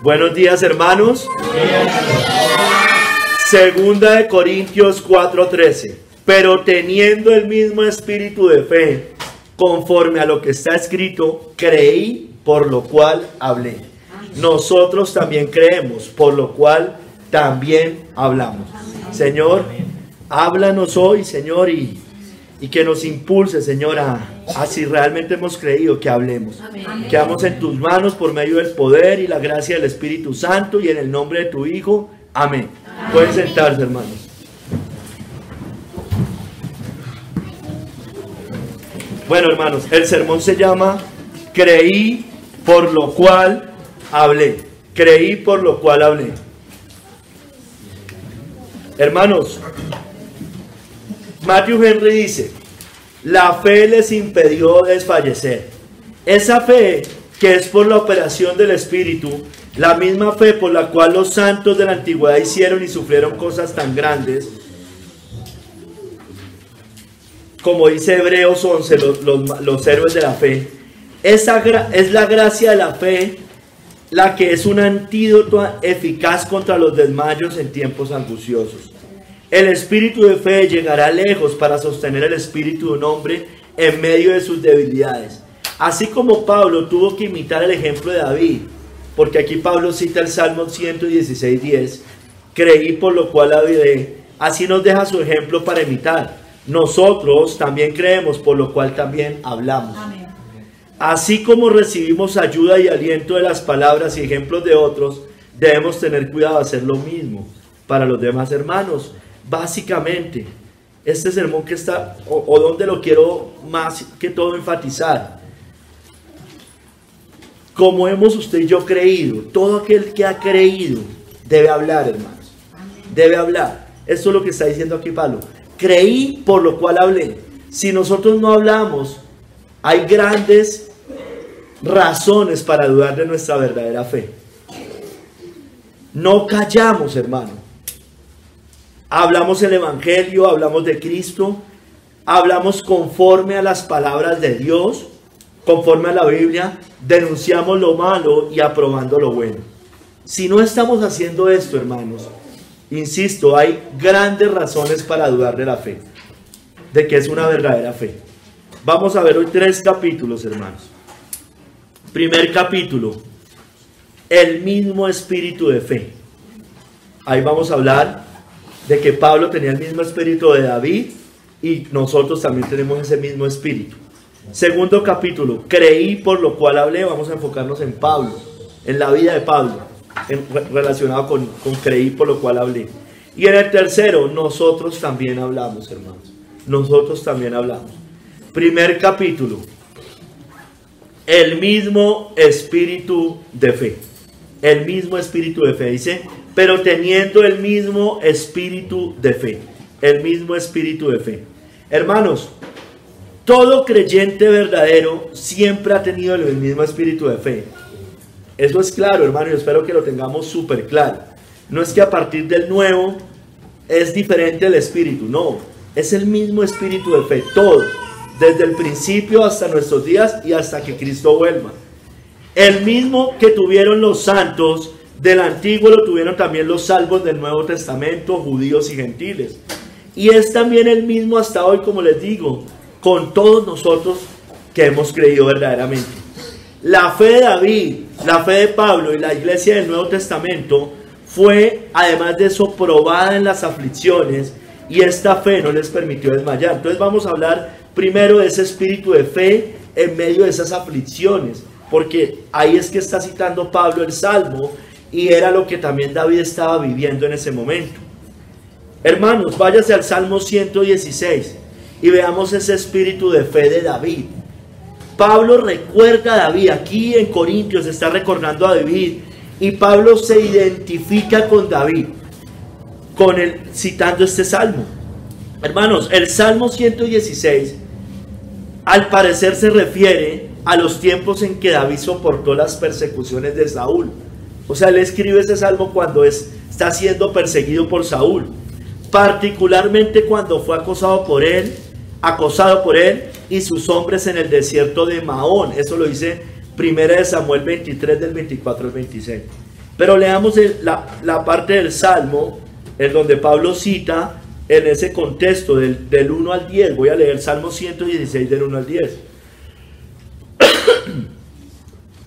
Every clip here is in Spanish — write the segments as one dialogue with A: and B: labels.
A: Buenos días, hermanos. Segunda de Corintios 4:13. Pero teniendo el mismo espíritu de fe, conforme a lo que está escrito, creí, por lo cual hablé. Nosotros también creemos, por lo cual también hablamos. Señor, háblanos hoy, Señor, y que nos impulse, Señor, a si realmente hemos creído, que hablemos. Quedamos en tus manos por medio del poder y la gracia del Espíritu Santo y en el nombre de tu Hijo. Amén. Pueden sentarse, hermanos. Bueno, hermanos, el sermón se llama Creí, por lo cual hablé. Creí, por lo cual hablé. Hermanos, Matthew Henry dice: la fe les impidió desfallecer. Esa fe que es por la operación del Espíritu, la misma fe por la cual los santos de la antigüedad hicieron y sufrieron cosas tan grandes, como dice Hebreos 11, los héroes de la fe. Esa es la gracia de la fe la que es un antídoto eficaz contra los desmayos en tiempos angustiosos. El espíritu de fe llegará lejos para sostener el espíritu de un hombre en medio de sus debilidades. Así como Pablo tuvo que imitar el ejemplo de David, porque aquí Pablo cita el Salmo 116:10, creí por lo cual hablé, así nos deja su ejemplo para imitar. Nosotros también creemos, por lo cual también hablamos. Amén. Así como recibimos ayuda y aliento de las palabras y ejemplos de otros, debemos tener cuidado de hacer lo mismo para los demás hermanos. Básicamente, este sermón que está, o donde lo quiero más que todo enfatizar, como hemos usted y yo creído, todo aquel que ha creído debe hablar, hermanos, debe hablar. Esto es lo que está diciendo aquí Pablo. Creí, por lo cual hablé. Si nosotros no hablamos, hay grandes razones para dudar de nuestra verdadera fe. No callamos, hermano. Hablamos el Evangelio, hablamos de Cristo, hablamos conforme a las palabras de Dios, conforme a la Biblia, denunciamos lo malo y aprobando lo bueno. Si no estamos haciendo esto, hermanos, insisto, hay grandes razones para dudar de la fe, de que es una verdadera fe. Vamos a ver hoy 3 capítulos, hermanos. Primer capítulo, el mismo espíritu de fe. Ahí vamos a hablar de que Pablo tenía el mismo espíritu de David y nosotros también tenemos ese mismo espíritu. Segundo capítulo, creí, por lo cual hablé. Vamos a enfocarnos en Pablo, en la vida de Pablo, relacionado con creí, por lo cual hablé. Y en el tercero, nosotros también hablamos, hermanos. Nosotros también hablamos. Primer capítulo, el mismo espíritu de fe. El mismo espíritu de fe, dice, pero teniendo el mismo espíritu de fe. El mismo espíritu de fe. Hermanos, todo creyente verdadero siempre ha tenido el mismo espíritu de fe. Eso es claro, hermano, y espero que lo tengamos súper claro. No es que a partir del nuevo es diferente el espíritu, no. Es el mismo espíritu de fe, todo. Desde el principio hasta nuestros días y hasta que Cristo vuelva. El mismo que tuvieron los santos del antiguo lo tuvieron también los salvos del Nuevo Testamento, judíos y gentiles. Y es también el mismo hasta hoy, como les digo, con todos nosotros que hemos creído verdaderamente. La fe de David, la fe de Pablo y la iglesia del Nuevo Testamento fue, además de eso, probada en las aflicciones, y esta fe no les permitió desmayar. Entonces vamos a hablar primero de ese espíritu de fe en medio de esas aflicciones, porque ahí es que está citando Pablo el Salmo, y era lo que también David estaba viviendo en ese momento. Hermanos, váyase al Salmo 116 y veamos ese espíritu de fe de David. Pablo recuerda a David, aquí en Corintios está recordando a David, y Pablo se identifica con David, citando este salmo. Hermanos, el Salmo 116 al parecer se refiere a los tiempos en que David soportó las persecuciones de Saúl. O sea, él escribe ese salmo cuando está siendo perseguido por Saúl, particularmente cuando fue acosado por él y sus hombres en el desierto de Maón. Eso lo dice 1 Samuel 23 del 24 al 26. Pero leamos la parte del Salmo en donde Pablo cita en ese contexto del 1 al 10. Voy a leer Salmo 116 del 1 al 10.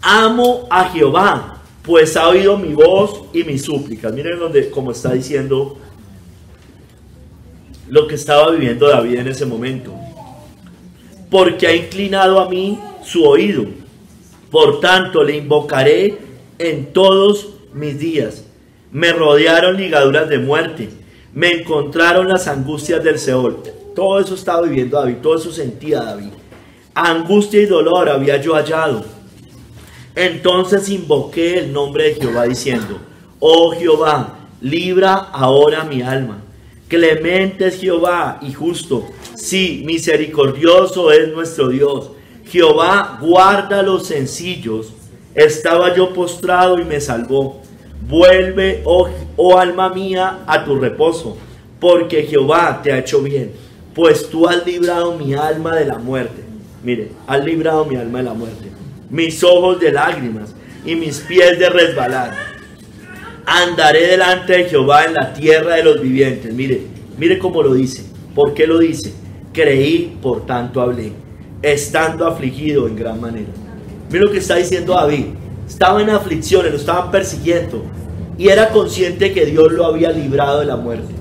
A: Amo a Jehová, pues ha oído mi voz y mis súplicas. Miren como está diciendo lo que estaba viviendo David en ese momento. Porque ha inclinado a mí su oído. Por tanto, le invocaré en todos mis días. Me rodearon ligaduras de muerte. Me encontraron las angustias del Seol. Todo eso estaba viviendo David. Todo eso sentía David. Angustia y dolor había yo hallado. Entonces invoqué el nombre de Jehová diciendo: oh Jehová, libra ahora mi alma. Clemente es Jehová y justo. Sí, misericordioso es nuestro Dios. Jehová guarda a los sencillos. Estaba yo postrado y me salvó. Vuelve, oh alma mía, a tu reposo, porque Jehová te ha hecho bien, pues tú has librado mi alma de la muerte. Mire, has librado mi alma de la muerte, mis ojos de lágrimas y mis pies de resbalar. Andaré delante de Jehová en la tierra de los vivientes. Mire cómo lo dice. ¿Por qué lo dice? Creí, por tanto hablé, estando afligido en gran manera. Mire lo que está diciendo David. Estaba en aflicciones, lo estaban persiguiendo y era consciente que Dios lo había librado de la muerte.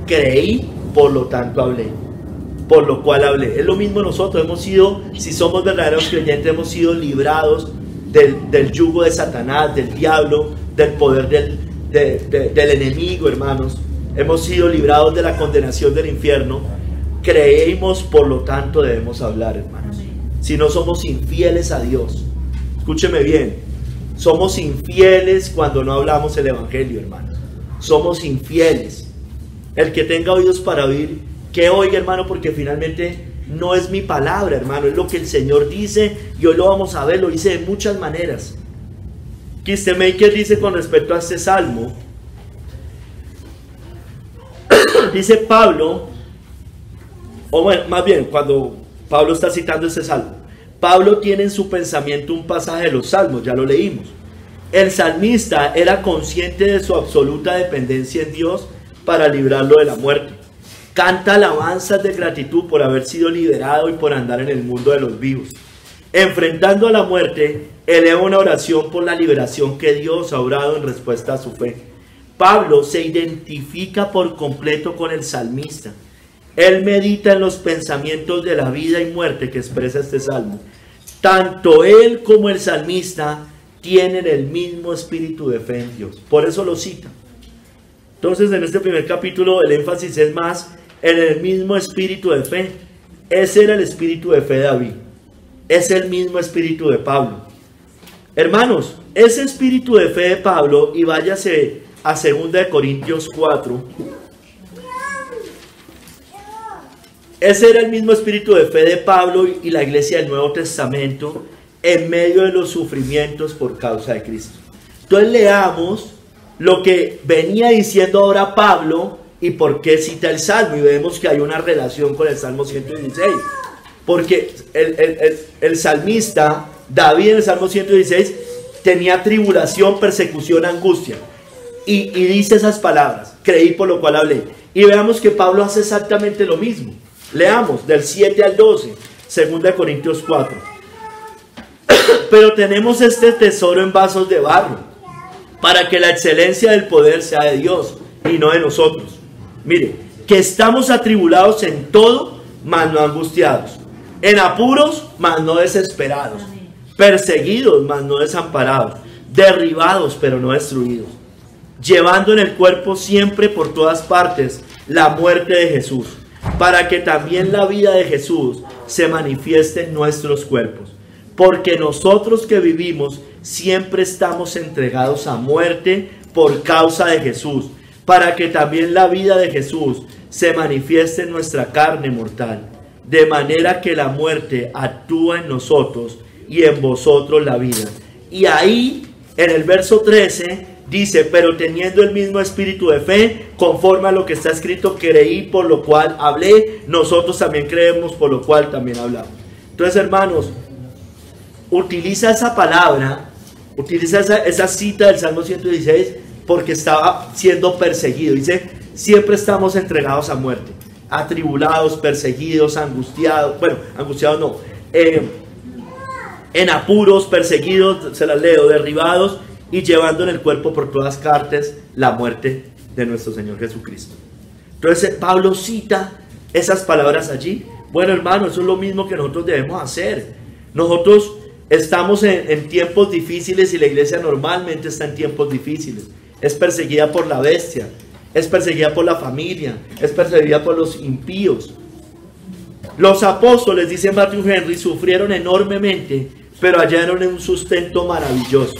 A: Creí, por lo tanto hablé, por lo cual hablé. Es lo mismo nosotros, hemos sido, si somos verdaderos creyentes, hemos sido librados del yugo de Satanás, del diablo, del poder del enemigo, hermanos. Hemos sido librados de la condenación del infierno. Creemos, por lo tanto debemos hablar, hermanos. Si no somos infieles a Dios, escúcheme bien, somos infieles cuando no hablamos el evangelio, hermanos. Somos infieles. El que tenga oídos para oír, que oiga, hermano, porque finalmente no es mi palabra, hermano, es lo que el Señor dice y hoy lo vamos a ver, lo dice de muchas maneras. Kistemaker dice con respecto a este salmo, dice Pablo, o bueno, más bien cuando Pablo está citando este salmo, Pablo tiene en su pensamiento un pasaje de los salmos, ya lo leímos. El salmista era consciente de su absoluta dependencia en Dios para librarlo de la muerte. Canta alabanzas de gratitud por haber sido liberado y por andar en el mundo de los vivos. Enfrentando a la muerte, eleva una oración por la liberación que Dios ha obrado en respuesta a su fe. Pablo se identifica por completo con el salmista. Él medita en los pensamientos de la vida y muerte que expresa este salmo. Tanto él como el salmista tienen el mismo espíritu de fe en Dios. Por eso lo cita. Entonces, en este primer capítulo el énfasis es más en el mismo espíritu de fe. Ese era el espíritu de fe de David. Es el mismo espíritu de Pablo. Hermanos, ese espíritu de fe de Pablo, y váyase a 2 Corintios 4. Ese era el mismo espíritu de fe de Pablo y la iglesia del Nuevo Testamento en medio de los sufrimientos por causa de Cristo. Entonces leamos lo que venía diciendo ahora Pablo y por qué cita el Salmo, y vemos que hay una relación con el Salmo 116, porque el salmista David en el Salmo 116 tenía tribulación, persecución, angustia, y dice esas palabras: creí, por lo cual hablé. Y veamos que Pablo hace exactamente lo mismo. Leamos del 7 al 12, 2 Corintios 4. Pero tenemos este tesoro en vasos de barro, para que la excelencia del poder sea de Dios y no de nosotros. Mire, que estamos atribulados en todo, mas no angustiados, en apuros, mas no desesperados, perseguidos, mas no desamparados, derribados, pero no destruidos, llevando en el cuerpo siempre por todas partes la muerte de Jesús, para que también la vida de Jesús se manifieste en nuestros cuerpos. Porque nosotros que vivimos siempre estamos entregados a muerte por causa de Jesús, para que también la vida de Jesús se manifieste en nuestra carne mortal, de manera que la muerte actúa en nosotros y en vosotros la vida. Y ahí, en el verso 13, dice: pero teniendo el mismo espíritu de fe, conforme a lo que está escrito, creí, por lo cual hablé, nosotros también creemos, por lo cual también hablamos. Entonces, hermanos, utiliza esa palabra Utiliza esa cita del Salmo 116 porque estaba siendo perseguido. Dice, siempre estamos entregados a muerte, atribulados, perseguidos, angustiados, bueno, angustiados no, en apuros, perseguidos, se las leo, derribados y llevando en el cuerpo por todas partes la muerte de nuestro Señor Jesucristo. Entonces Pablo cita esas palabras allí. Bueno, hermano, eso es lo mismo que nosotros debemos hacer. Nosotros estamos en tiempos difíciles y la iglesia normalmente está en tiempos difíciles. Es perseguida por la bestia, es perseguida por la familia, es perseguida por los impíos. Los apóstoles, dice Matthew Henry, sufrieron enormemente, pero hallaron un sustento maravilloso.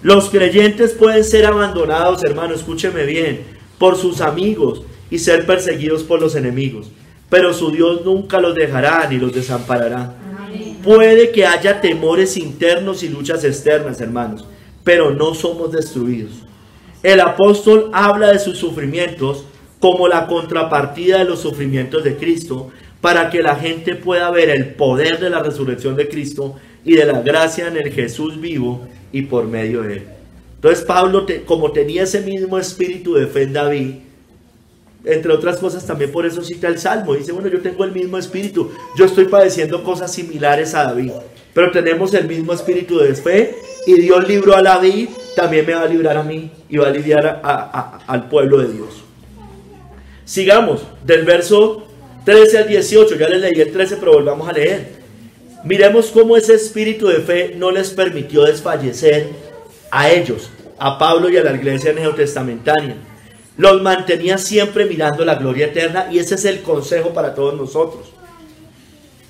A: Los creyentes pueden ser abandonados, hermano, escúcheme bien, por sus amigos y ser perseguidos por los enemigos, pero su Dios nunca los dejará ni los desamparará. Puede que haya temores internos y luchas externas, hermanos, pero no somos destruidos. El apóstol habla de sus sufrimientos como la contrapartida de los sufrimientos de Cristo, para que la gente pueda ver el poder de la resurrección de Cristo y de la gracia en el Jesús vivo y por medio de él. Entonces Pablo, como tenía ese mismo espíritu de fe en David, entre otras cosas también por eso cita el Salmo, dice, bueno, yo tengo el mismo espíritu, yo estoy padeciendo cosas similares a David, pero tenemos el mismo espíritu de fe, y Dios libró a David, también me va a librar a mí, y va a librar al pueblo de Dios. Sigamos, del verso 13 al 18, ya les leí el 13, pero volvamos a leer. Miremos cómo ese espíritu de fe no les permitió desfallecer a ellos, a Pablo y a la iglesia neotestamentaria. Los mantenía siempre mirando la gloria eterna, y ese es el consejo para todos nosotros.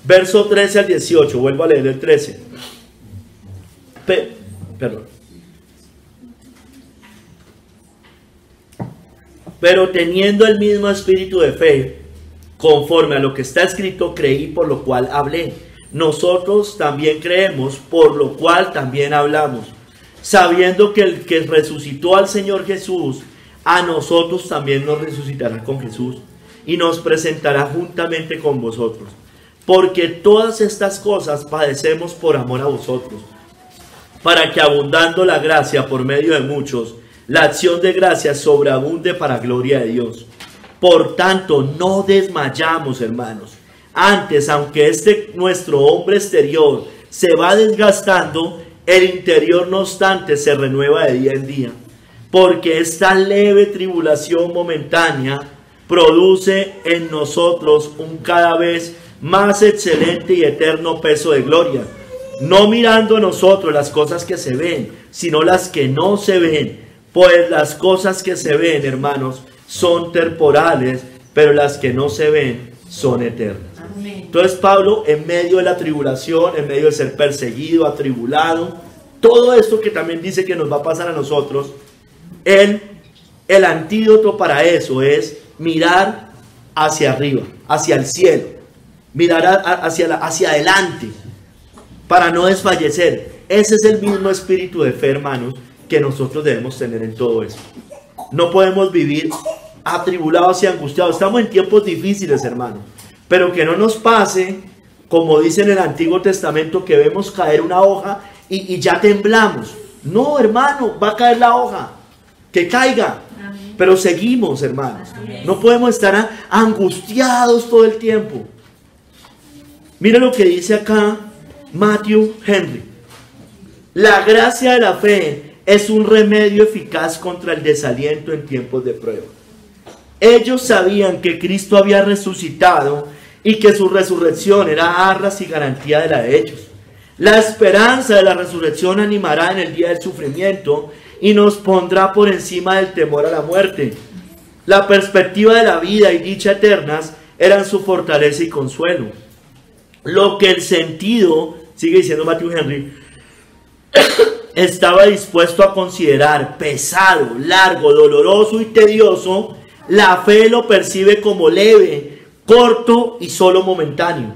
A: Verso 13 al 18, vuelvo a leer el 13. Pero teniendo el mismo espíritu de fe, conforme a lo que está escrito, creí, por lo cual hablé. Nosotros también creemos, por lo cual también hablamos, sabiendo que el que resucitó al Señor Jesús, a nosotros también nos resucitará con Jesús y nos presentará juntamente con vosotros. Porque todas estas cosas padecemos por amor a vosotros, para que abundando la gracia por medio de muchos, la acción de gracia sobreabunde para gloria de Dios. Por tanto, no desmayamos, hermanos. Antes, aunque nuestro hombre exterior se va desgastando, el interior no obstante se renueva de día en día. Porque esta leve tribulación momentánea produce en nosotros un cada vez más excelente y eterno peso de gloria, no mirando nosotros las cosas que se ven, sino las que no se ven, pues las cosas que se ven, hermanos, son temporales, pero las que no se ven son eternas. Amén. Entonces Pablo, en medio de la tribulación, en medio de ser perseguido, atribulado, todo esto que también dice que nos va a pasar a nosotros, el antídoto para eso es mirar hacia arriba, hacia el cielo, mirar hacia adelante, para no desfallecer. Ese es el mismo espíritu de fe, hermanos, que nosotros debemos tener en todo eso. No podemos vivir atribulados y angustiados. Estamos en tiempos difíciles, hermanos, pero que no nos pase, como dice en el Antiguo Testamento, que vemos caer una hoja y ya temblamos. No, hermano, va a caer la hoja, que caiga. Amén. Pero seguimos, hermanos. Amén. No podemos estar angustiados todo el tiempo. Mira lo que dice acá Matthew Henry. La gracia de la fe es un remedio eficaz contra el desaliento en tiempos de prueba. Ellos sabían que Cristo había resucitado y que su resurrección era arras y garantía de la de ellos. La esperanza de la resurrección animará en el día del sufrimiento y nos pondrá por encima del temor a la muerte. La perspectiva de la vida y dicha eternas eran su fortaleza y consuelo. Lo que el sentido, sigue diciendo Matthew Henry, estaba dispuesto a considerar pesado, largo, doloroso y tedioso, la fe lo percibe como leve, corto y solo momentáneo.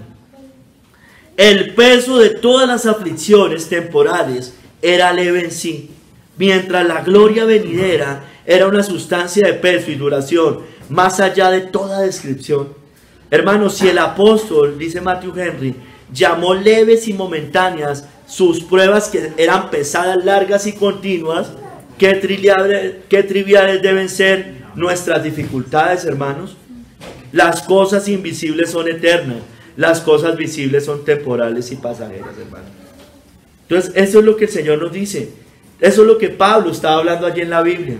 A: El peso de todas las aflicciones temporales era leve en sí, mientras la gloria venidera era una sustancia de peso y duración más allá de toda descripción. Hermanos, si el apóstol, dice Matthew Henry, llamó leves y momentáneas sus pruebas que eran pesadas, largas y continuas, qué triviales deben ser nuestras dificultades, hermanos. Las cosas invisibles son eternas, las cosas visibles son temporales y pasajeras, hermanos. Entonces, eso es lo que el Señor nos dice. Eso es lo que Pablo estaba hablando allí en la Biblia,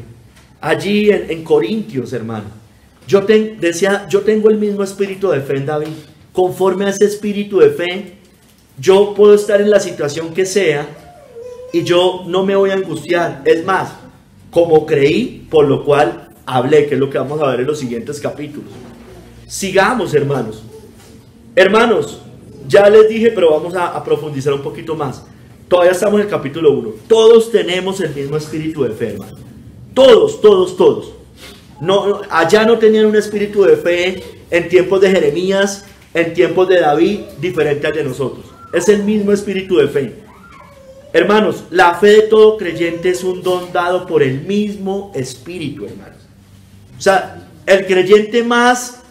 A: allí en Corintios, hermano. Yo tengo el mismo espíritu de fe en David. Conforme a ese espíritu de fe, yo puedo estar en la situación que sea y yo no me voy a angustiar. Es más, como creí, por lo cual hablé, que es lo que vamos a ver en los siguientes capítulos. Sigamos, hermanos. Hermanos, ya les dije, pero vamos a profundizar un poquito más. Todavía estamos en el capítulo 1. Todos tenemos el mismo espíritu de fe, hermano. Todos. No, allá no tenían un espíritu de fe en tiempos de Jeremías, en tiempos de David, diferente al de nosotros. Es el mismo espíritu de fe. Hermanos, la fe de todo creyente es un don dado por el mismo espíritu, hermanos. O sea, el creyente más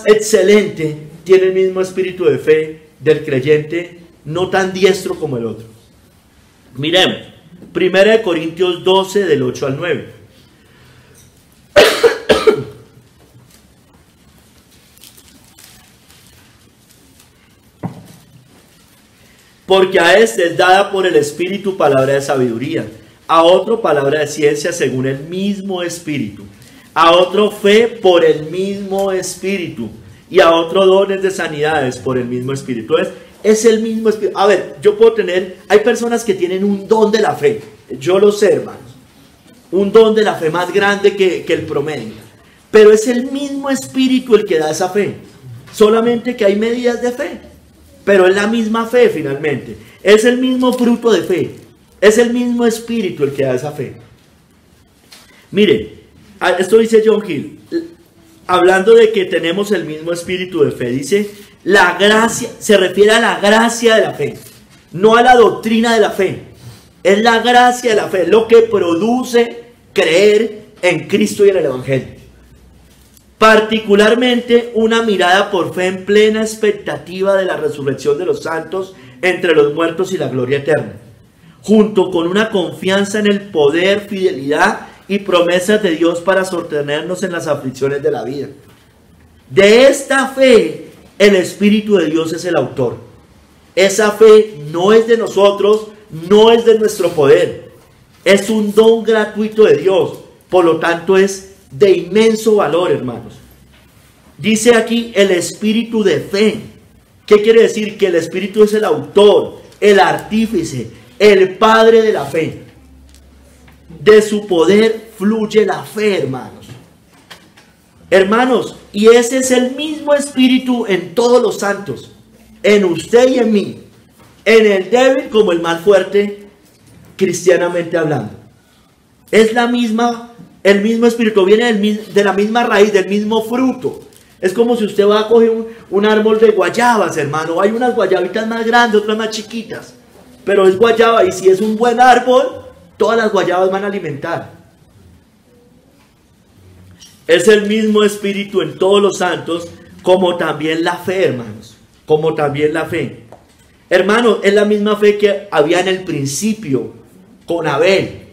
A: excelente tiene el mismo espíritu de fe del creyente no tan diestro como el otro. Miremos, 1 Corintios 12 del 8 al 9. Porque a este es dada por el Espíritu palabra de sabiduría, a otro palabra de ciencia según el mismo Espíritu, a otro fe por el mismo Espíritu, y a otro dones de sanidades por el mismo Espíritu. Es el mismo Espíritu. A ver, hay personas que tienen un don de la fe, yo lo sé, hermanos, un don de la fe más grande que el promedio, pero es el mismo Espíritu el que da esa fe, solamente que hay medidas de fe. Pero es la misma fe finalmente. Es el mismo fruto de fe. Es el mismo espíritu el que da esa fe. Mire, esto dice John Hill. Hablando de que tenemos el mismo espíritu de fe. Dice, la gracia, se refiere a la gracia de la fe. No a la doctrina de la fe. Es la gracia de la fe. Lo que produce creer en Cristo y en el Evangelio. Particularmente una mirada por fe en plena expectativa de la resurrección de los santos entre los muertos y la gloria eterna, junto con una confianza en el poder, fidelidad y promesas de Dios para sostenernos en las aflicciones de la vida. De esta fe, el Espíritu de Dios es el autor. Esa fe no es de nosotros, no es de nuestro poder, es un don gratuito de Dios, por lo tanto es de inmenso valor, hermanos. Dice aquí el espíritu de fe. ¿Qué quiere decir? Que el Espíritu es el autor, el artífice, el padre de la fe. De su poder fluye la fe, hermanos. Hermanos, y ese es el mismo espíritu en todos los santos, en usted y en mí, en el débil como el más fuerte, cristianamente hablando. Es la misma. El mismo espíritu viene de la misma raíz, del mismo fruto. Es como si usted va a coger un árbol de guayabas, hermano. Hay unas guayabitas más grandes, otras más chiquitas. Pero es guayaba, y si es un buen árbol, todas las guayabas van a alimentar. Es el mismo espíritu en todos los santos, como también la fe, hermanos. Como también la fe. Hermanos, es la misma fe que había en el principio con Abel.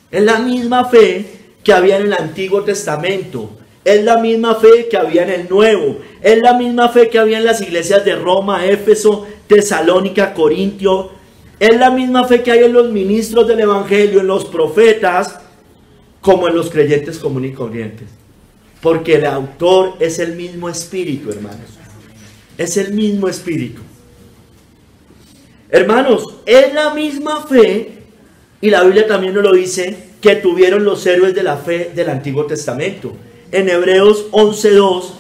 A: Es la misma fe que había en el Antiguo Testamento, es la misma fe que había en el Nuevo, es la misma fe que había en las iglesias de Roma, Éfeso, Tesalónica, Corintio, es la misma fe que hay en los ministros del Evangelio, en los profetas, como en los creyentes comunes y corrientes, porque el autor es el mismo espíritu, hermanos, es el mismo espíritu. Hermanos, es la misma fe, y la Biblia también nos lo dice, que tuvieron los héroes de la fe del Antiguo Testamento. En Hebreos 11:2,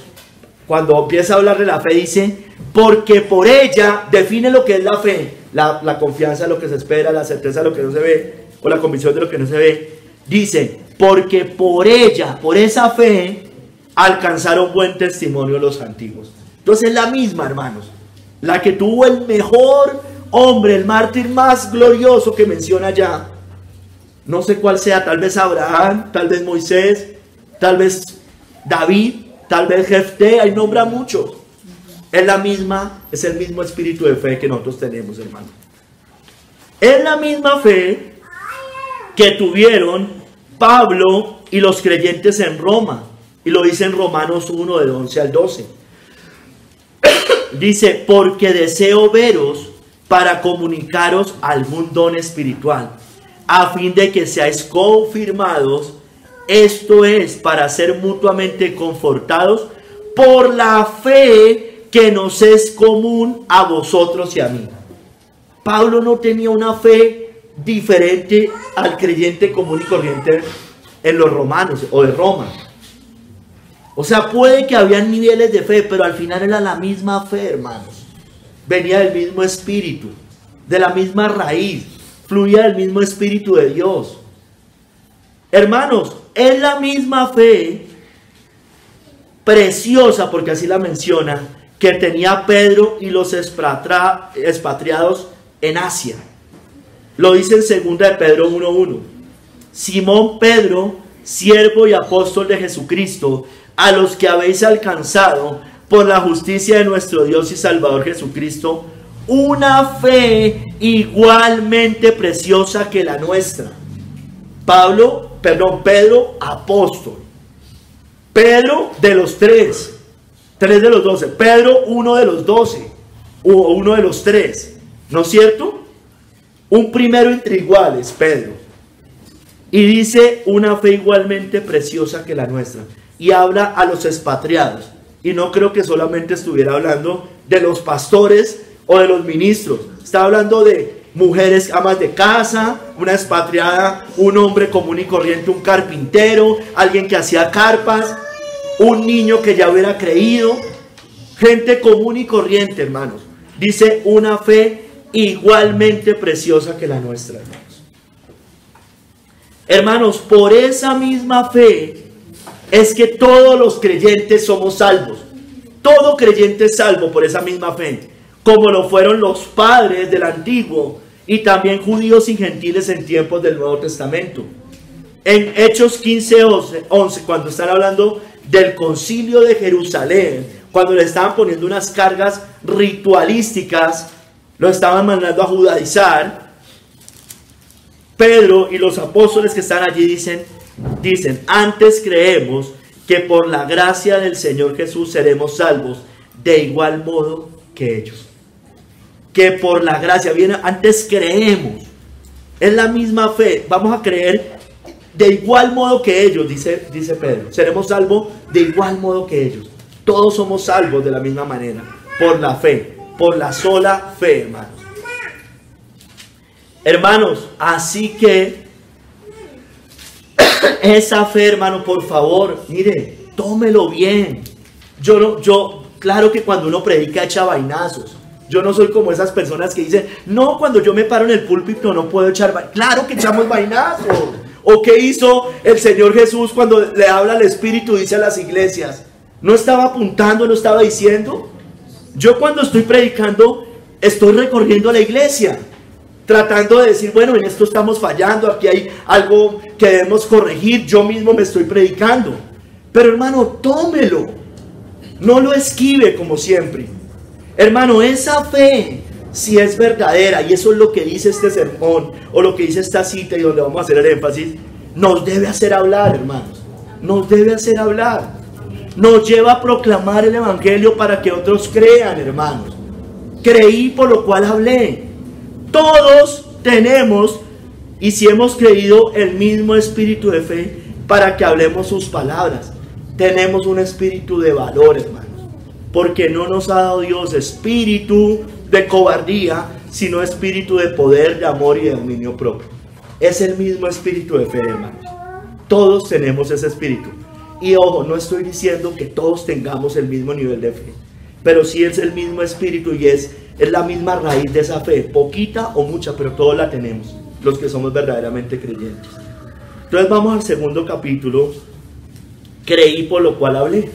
A: cuando empieza a hablar de la fe, dice, porque por ella define lo que es la fe, la confianza de lo que se espera, la certeza de lo que no se ve, o la convicción de lo que no se ve. Dice, porque por ella, por esa fe, alcanzaron buen testimonio los antiguos. Entonces es la misma, hermanos, la que tuvo el mejor hombre, el mártir más glorioso que menciona allá. No sé cuál sea, tal vez Abraham, tal vez Moisés, tal vez David, tal vez Jefté, ahí nombra muchos. Es la misma, es el mismo espíritu de fe que nosotros tenemos, hermano. Es la misma fe que tuvieron Pablo y los creyentes en Roma. Y lo dice en Romanos 1, del 11 al 12. Dice, porque deseo veros para comunicaros algún don espiritual, a fin de que seáis confirmados, esto es, para ser mutuamente confortados por la fe que nos es común a vosotros y a mí. Pablo no tenía una fe diferente al creyente común y corriente en los romanos o de Roma. O sea, puede que habían niveles de fe, pero al final era la misma fe, hermanos. Venía del mismo espíritu, de la misma raíz, fluía del mismo espíritu de Dios. Hermanos, es la misma fe preciosa, porque así la menciona, que tenía Pedro y los expatriados en Asia. Lo dice en 2 de Pedro 1:1. Simón Pedro, siervo y apóstol de Jesucristo, a los que habéis alcanzado por la justicia de nuestro Dios y Salvador Jesucristo, una fe igualmente preciosa que la nuestra. Pedro, apóstol. Pedro de los tres de los 12. Pedro, uno de los 12, o uno de los 3, ¿no es cierto? Un primero entre iguales, Pedro. Y dice, una fe igualmente preciosa que la nuestra. Y habla a los expatriados. Y no creo que solamente estuviera hablando de los pastores o de los ministros. Está hablando de mujeres, amas de casa, una expatriada, un hombre común y corriente, un carpintero, alguien que hacía carpas, un niño que ya hubiera creído. Gente común y corriente, hermanos. Dice, una fe igualmente preciosa que la nuestra, hermanos. Hermanos, por esa misma fe es que todos los creyentes somos salvos. Todo creyente es salvo por esa misma fe, como lo fueron los padres del antiguo y también judíos y gentiles en tiempos del Nuevo Testamento. En Hechos 15:11, cuando están hablando del concilio de Jerusalén, cuando le estaban poniendo unas cargas ritualísticas, lo estaban mandando a judaizar, Pedro y los apóstoles que están allí dicen, antes creemos que por la gracia del Señor Jesús seremos salvos de igual modo que ellos. Que por la gracia, viene, antes creemos, es la misma fe, vamos a creer de igual modo que ellos, dice Pedro, seremos salvos de igual modo que ellos. Todos somos salvos de la misma manera, por la fe, por la sola fe, hermanos. Hermanos, así que esa fe, hermano, por favor, mire, tómelo bien. Claro que cuando uno predica echa vainazos. Yo no soy como esas personas que dicen, no, cuando yo me paro en el púlpito no puedo echar vainazos. Claro que echamos vainazos. ¿O qué hizo el Señor Jesús cuando le habla al Espíritu, dice a las iglesias? ¿No estaba apuntando, no estaba diciendo? Yo cuando estoy predicando, estoy recorriendo la iglesia, tratando de decir, bueno, en esto estamos fallando, aquí hay algo que debemos corregir, yo mismo me estoy predicando. Pero hermano, tómelo, no lo esquive como siempre. Hermano, esa fe, si es verdadera, y eso es lo que dice este sermón, o lo que dice esta cita y donde vamos a hacer el énfasis, nos debe hacer hablar, hermanos, nos debe hacer hablar. Nos lleva a proclamar el evangelio para que otros crean, hermanos. Creí por lo cual hablé. Todos tenemos, y si hemos creído, el mismo espíritu de fe para que hablemos sus palabras. Tenemos un espíritu de valor, hermanos, porque no nos ha dado Dios espíritu de cobardía, sino espíritu de poder, de amor y de dominio propio. Es el mismo espíritu de fe, hermanos. Todos tenemos ese espíritu. Y ojo, no estoy diciendo que todos tengamos el mismo nivel de fe, pero sí es el mismo espíritu y es la misma raíz de esa fe, poquita o mucha, pero todos la tenemos, los que somos verdaderamente creyentes. Entonces vamos al segundo capítulo, creí por lo cual hablé.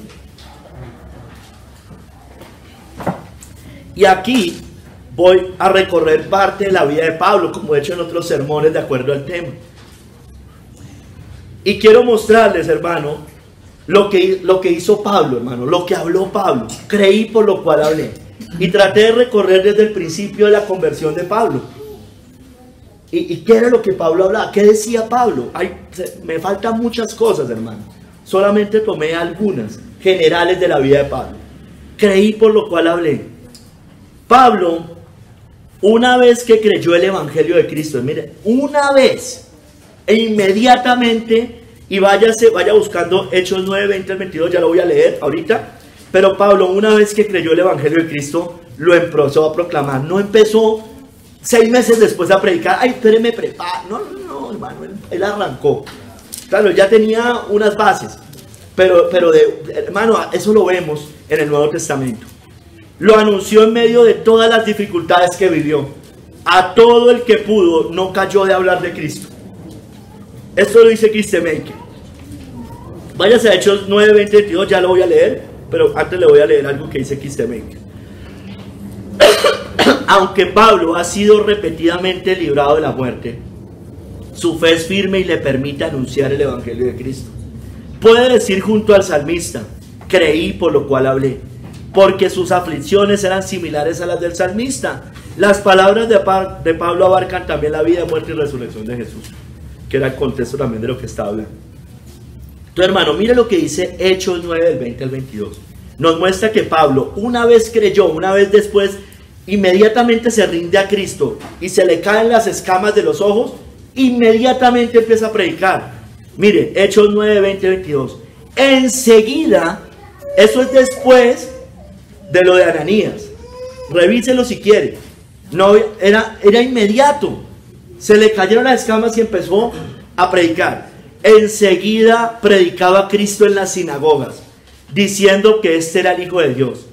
A: Y aquí voy a recorrer parte de la vida de Pablo, como he hecho en otros sermones de acuerdo al tema. Y quiero mostrarles, hermano, lo que hizo Pablo, hermano, lo que habló Pablo. Creí por lo cual hablé. Y traté de recorrer desde el principio de la conversión de Pablo. ¿Y qué era lo que Pablo hablaba? ¿Qué decía Pablo? Me faltan muchas cosas, hermano. Solamente tomé algunas generales de la vida de Pablo. Creí, por lo cual hablé. Pablo, una vez que creyó el evangelio de Cristo, mire, una vez, e inmediatamente, y vaya buscando Hechos 9, 20 al 22, ya lo voy a leer ahorita. Pero Pablo, una vez que creyó el evangelio de Cristo, lo empezó a proclamar. No empezó 6 meses después a predicar. Ay, espéreme, prepara. No, hermano, él arrancó. Claro, ya tenía unas bases. Pero hermano, eso lo vemos en el Nuevo Testamento. Lo anunció en medio de todas las dificultades que vivió. A todo el que pudo, no cayó de hablar de Cristo. Esto lo dice Christemaker. Váyase a Hechos 9, 20, 22, ya lo voy a leer. Pero antes le voy a leer algo que dice Christemaker. Aunque Pablo ha sido repetidamente librado de la muerte, su fe es firme y le permite anunciar el evangelio de Cristo. Puede decir junto al salmista: creí, por lo cual hablé, porque sus aflicciones eran similares a las del salmista. Las palabras de Pablo abarcan también la vida, muerte y resurrección de Jesús, que era el contexto también de lo que estaba hablando. Entonces, hermano, mire lo que dice Hechos 9 del 20 al 22. Nos muestra que Pablo, una vez creyó, una vez después, inmediatamente se rinde a Cristo y se le caen las escamas de los ojos, inmediatamente empieza a predicar. Mire, Hechos 9, 20, 22. Enseguida, eso es después de lo de Ananías. Revíselo si quiere. No, era inmediato. Se le cayeron las escamas y empezó a predicar. Enseguida predicaba a Cristo en las sinagogas, diciendo que este era el Hijo de Dios.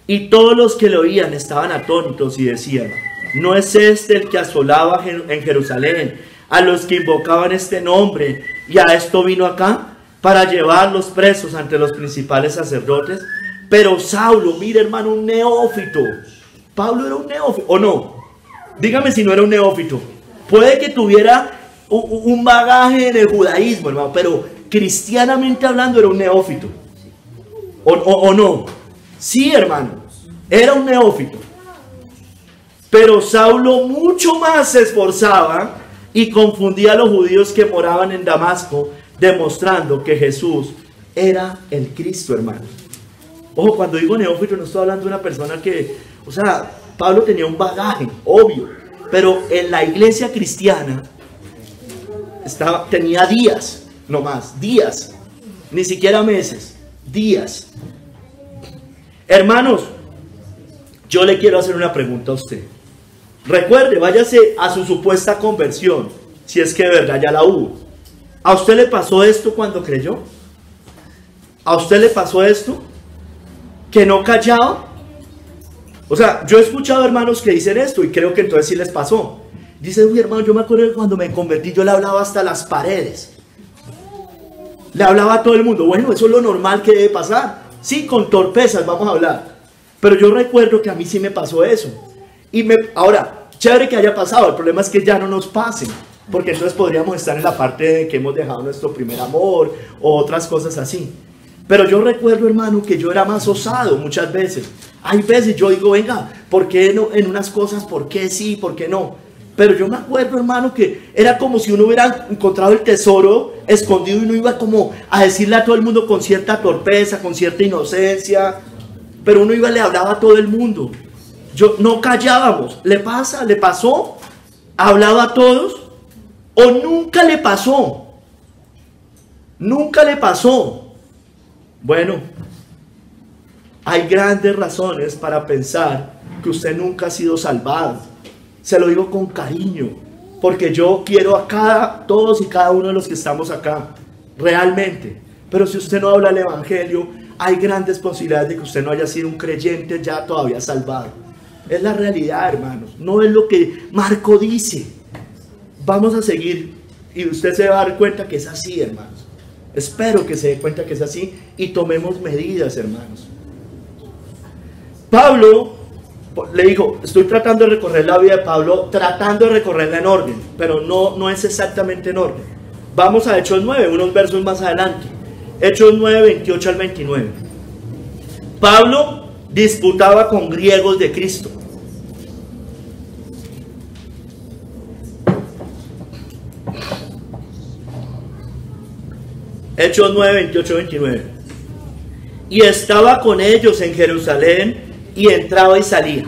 A: Y todos los que lo oían estaban atónitos y decían: ¿no es este el que asolaba en Jerusalén a los que invocaban este nombre, y a esto vino acá para llevarlos presos ante los principales sacerdotes? Pero Saulo, mire, hermano, un neófito. Pablo era un neófito, ¿o no? Dígame si no era un neófito. Puede que tuviera un bagaje en el judaísmo, hermano, pero cristianamente hablando era un neófito. ¿O no? Sí, hermano, era un neófito. Pero Saulo mucho más se esforzaba y confundía a los judíos que moraban en Damasco, demostrando que Jesús era el Cristo, hermano. Ojo, cuando digo neófito no estoy hablando de una persona que, o sea, Pablo tenía un bagaje, obvio, pero en la iglesia cristiana tenía días, no más, días, ni siquiera meses, días. Hermanos, yo le quiero hacer una pregunta a usted. Recuerde, váyase a su supuesta conversión, si es que de verdad ya la hubo. ¿A usted le pasó esto cuando creyó? ¿A usted le pasó esto? ¿Que no callaba? O sea, yo he escuchado hermanos que dicen esto y creo que entonces sí les pasó. Dice: uy, hermano, yo me acuerdo que cuando me convertí yo le hablaba hasta las paredes. Le hablaba a todo el mundo. Bueno, eso es lo normal que debe pasar. Sí, con torpezas vamos a hablar. Pero yo recuerdo que a mí sí me pasó eso. Ahora, chévere que haya pasado. El problema es que ya no nos pase. Porque entonces podríamos estar en la parte de que hemos dejado nuestro primer amor o otras cosas así. Pero yo recuerdo, hermano, que yo era más osado muchas veces. Hay veces yo digo: venga, ¿por qué no? En unas cosas, ¿por qué sí? ¿Por qué no? Pero yo me acuerdo, hermano, que era como si uno hubiera encontrado el tesoro escondido y uno iba como a decirle a todo el mundo con cierta torpeza, con cierta inocencia. Pero uno iba y le hablaba a todo el mundo. No callábamos. ¿Le pasa? ¿Le pasó? ¿Hablaba a todos? ¿O nunca le pasó? Nunca le pasó. Bueno, hay grandes razones para pensar que usted nunca ha sido salvado. Se lo digo con cariño, porque yo quiero a todos y cada uno de los que estamos acá, realmente. Pero si usted no habla el evangelio, hay grandes posibilidades de que usted no haya sido un creyente ya todavía salvado. Es la realidad, hermanos, no es lo que Marco dice. Vamos a seguir y usted se va a dar cuenta que es así, hermanos. Espero que se dé cuenta que es así y tomemos medidas, hermanos. Pablo le dijo: estoy tratando de recorrer la vida de Pablo, tratando de recorrerla en orden, pero no es exactamente en orden. Vamos a Hechos 9, unos versos más adelante. Hechos 9, 28 al 29. Pablo disputaba con griegos de Cristo. Hechos 9, 28, 29. Y estaba con ellos en Jerusalén, y entraba y salía,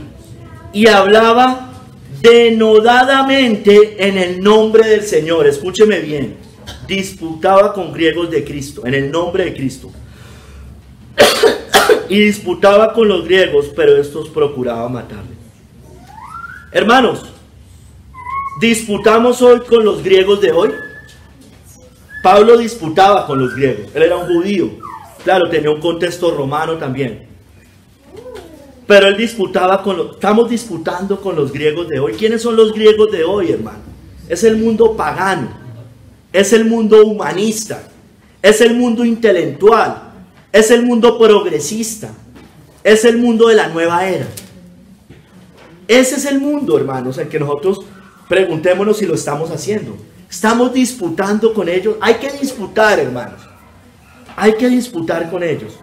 A: y hablaba denodadamente en el nombre del Señor. Escúcheme bien. Disputaba con griegos de Cristo, en el nombre de Cristo. Y disputaba con los griegos, pero estos procuraban matarle. Hermanos, ¿disputamos hoy con los griegos de hoy? Pablo disputaba con los griegos. Él era un judío. Claro, tenía un contexto romano también. Pero él disputaba con los... Estamos disputando con los griegos de hoy. ¿Quiénes son los griegos de hoy, hermano? Es el mundo pagano. Es el mundo humanista. Es el mundo intelectual. Es el mundo progresista. Es el mundo de la nueva era. Ese es el mundo, hermanos, en que nosotros preguntémonos si lo estamos haciendo. Estamos disputando con ellos. Hay que disputar, hermanos. Hay que disputar con ellos.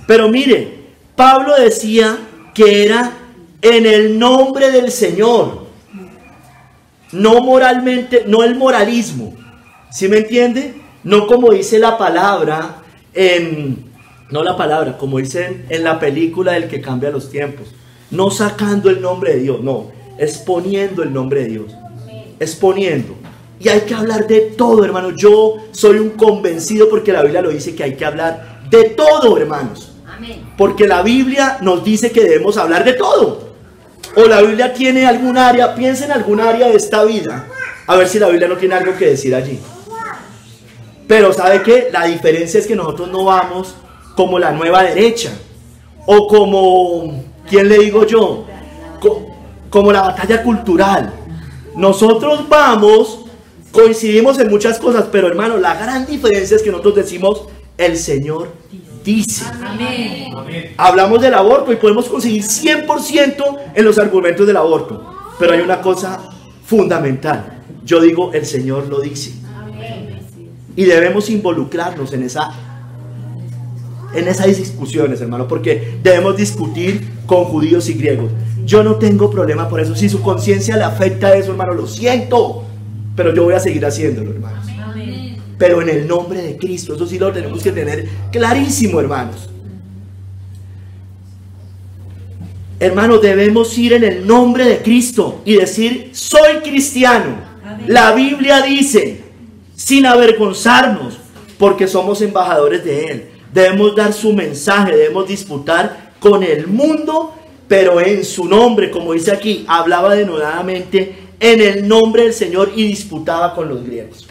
A: Pero mire, Pablo decía que era en el nombre del Señor. No moralmente, no el moralismo. ¿Sí me entiende? No como dice la palabra no la palabra, como dicen en la película del que cambia los tiempos. No sacando el nombre de Dios, no, exponiendo el nombre de Dios. Exponiendo. Y hay que hablar de todo, hermano. Yo soy un convencido porque la Biblia lo dice que hay que hablar de todo, hermanos. Porque la Biblia nos dice que debemos hablar de todo. O la Biblia tiene algún área, piensa en algún área de esta vida, a ver si la Biblia no tiene algo que decir allí. Pero ¿sabe qué? La diferencia es que nosotros no vamos como la nueva derecha, o como, ¿quién le digo yo? Como la batalla cultural. Nosotros vamos, coincidimos en muchas cosas, pero hermano, la gran diferencia es que nosotros decimos, el Señor dice. Amén. Hablamos del aborto y podemos conseguir 100% en los argumentos del aborto, pero hay una cosa fundamental. Yo digo, el Señor lo dice. Y debemos involucrarnos en esas discusiones, hermano, porque debemos discutir con judíos y griegos. Yo no tengo problema por eso. Si su conciencia le afecta a eso, hermano, lo siento, pero yo voy a seguir haciéndolo, hermano. Pero en el nombre de Cristo, eso sí lo tenemos que tener clarísimo, hermanos. Hermanos, debemos ir en el nombre de Cristo y decir, soy cristiano. La Biblia dice, sin avergonzarnos, porque somos embajadores de Él. Debemos dar su mensaje, debemos disputar con el mundo, pero en su nombre, como dice aquí, hablaba denodadamente en el nombre del Señor y disputaba con los griegos.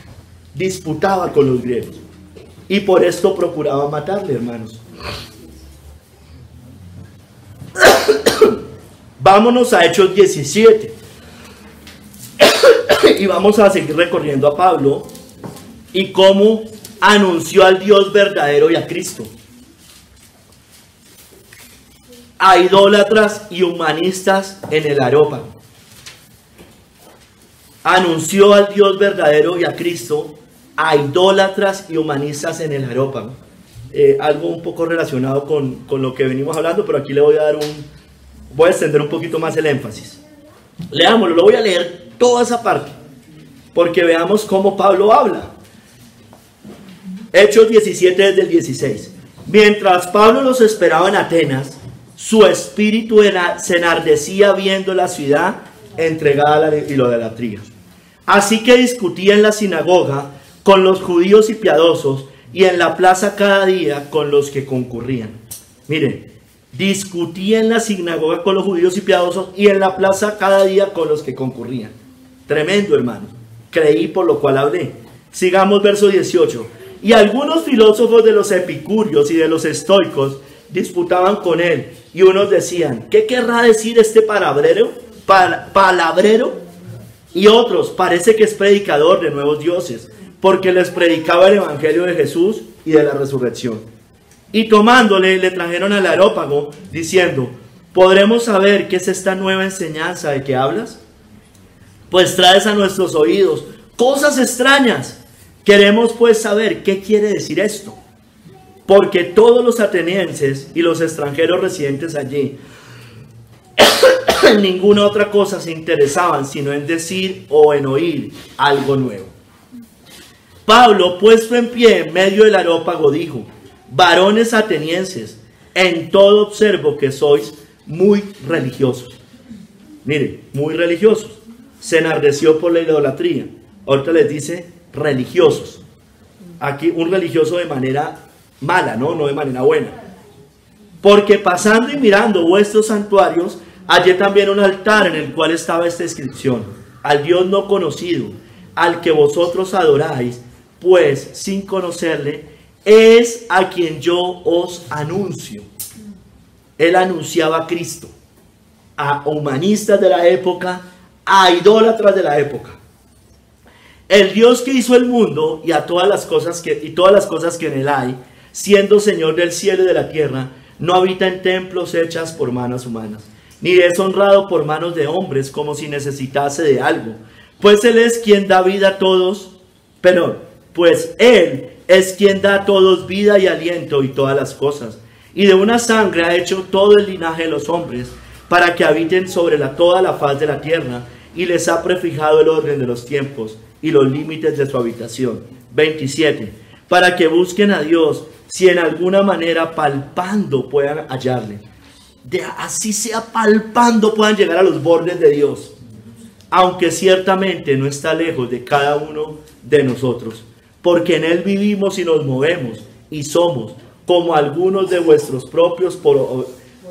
A: Disputaba con los griegos. Y por esto procuraba matarle, hermanos. Vámonos a Hechos 17. Y vamos a seguir recorriendo a Pablo y cómo anunció al Dios verdadero y a Cristo. A idólatras y humanistas en el Areópago. Anunció al Dios verdadero y a Cristo a idólatras y humanistas en el Areópago. Algo un poco relacionado con lo que venimos hablando, pero aquí le voy a dar voy a extender un poquito más el énfasis. Leámoslo, lo voy a leer toda esa parte, porque veamos cómo Pablo habla. Hechos 17 desde el 16. Mientras Pablo los esperaba en Atenas, su espíritu se enardecía viendo la ciudad entregada a la idolatría. Así que discutía en la sinagoga con los judíos y piadosos, y en la plaza cada día con los que concurrían. Miren, discutía en la sinagoga con los judíos y piadosos, y en la plaza cada día con los que concurrían. Tremendo, hermano. Creí, por lo cual hablé. Sigamos verso 18. Y algunos filósofos de los epicúreos y de los estoicos disputaban con él, y unos decían, ¿qué querrá decir este palabrero? Y otros, parece que es predicador de nuevos dioses, porque les predicaba el evangelio de Jesús y de la resurrección. Y tomándole, le trajeron al Areópago, diciendo, ¿podremos saber qué es esta nueva enseñanza de que hablas? Pues traes a nuestros oídos cosas extrañas. Queremos pues saber qué quiere decir esto. Porque todos los atenienses y los extranjeros residentes allí en ninguna otra cosa se interesaban, sino en decir o en oír algo nuevo. Pablo, puesto en pie en medio del areópago, dijo: varones atenienses, en todo observo que sois muy religiosos. Mire, muy religiosos. Se enardeció por la idolatría. Ahorita les dice religiosos. Aquí un religioso de manera mala, no de manera buena. Porque pasando y mirando vuestros santuarios, hallé también un altar en el cual estaba esta inscripción: al Dios no conocido, al que vosotros adoráis, pues sin conocerle, es a quien yo os anuncio. Él anunciaba a Cristo a humanistas de la época, a idólatras de la época. El Dios que hizo el mundo y a todas las cosas que en él hay, siendo Señor del cielo y de la tierra, no habita en templos hechas por manos humanas, ni es honrado por manos de hombres como si necesitase de algo, pues Él es quien da vida a todos, pues Él es quien da a todos vida y aliento y todas las cosas, y de una sangre ha hecho todo el linaje de los hombres, para que habiten sobre toda la faz de la tierra, y les ha prefijado el orden de los tiempos y los límites de su habitación. 27. Para que busquen a Dios, si en alguna manera palpando puedan hallarle. Así sea palpando puedan llegar a los bordes de Dios. Aunque ciertamente no está lejos de cada uno de nosotros. Porque en Él vivimos y nos movemos y somos, como algunos de vuestros propios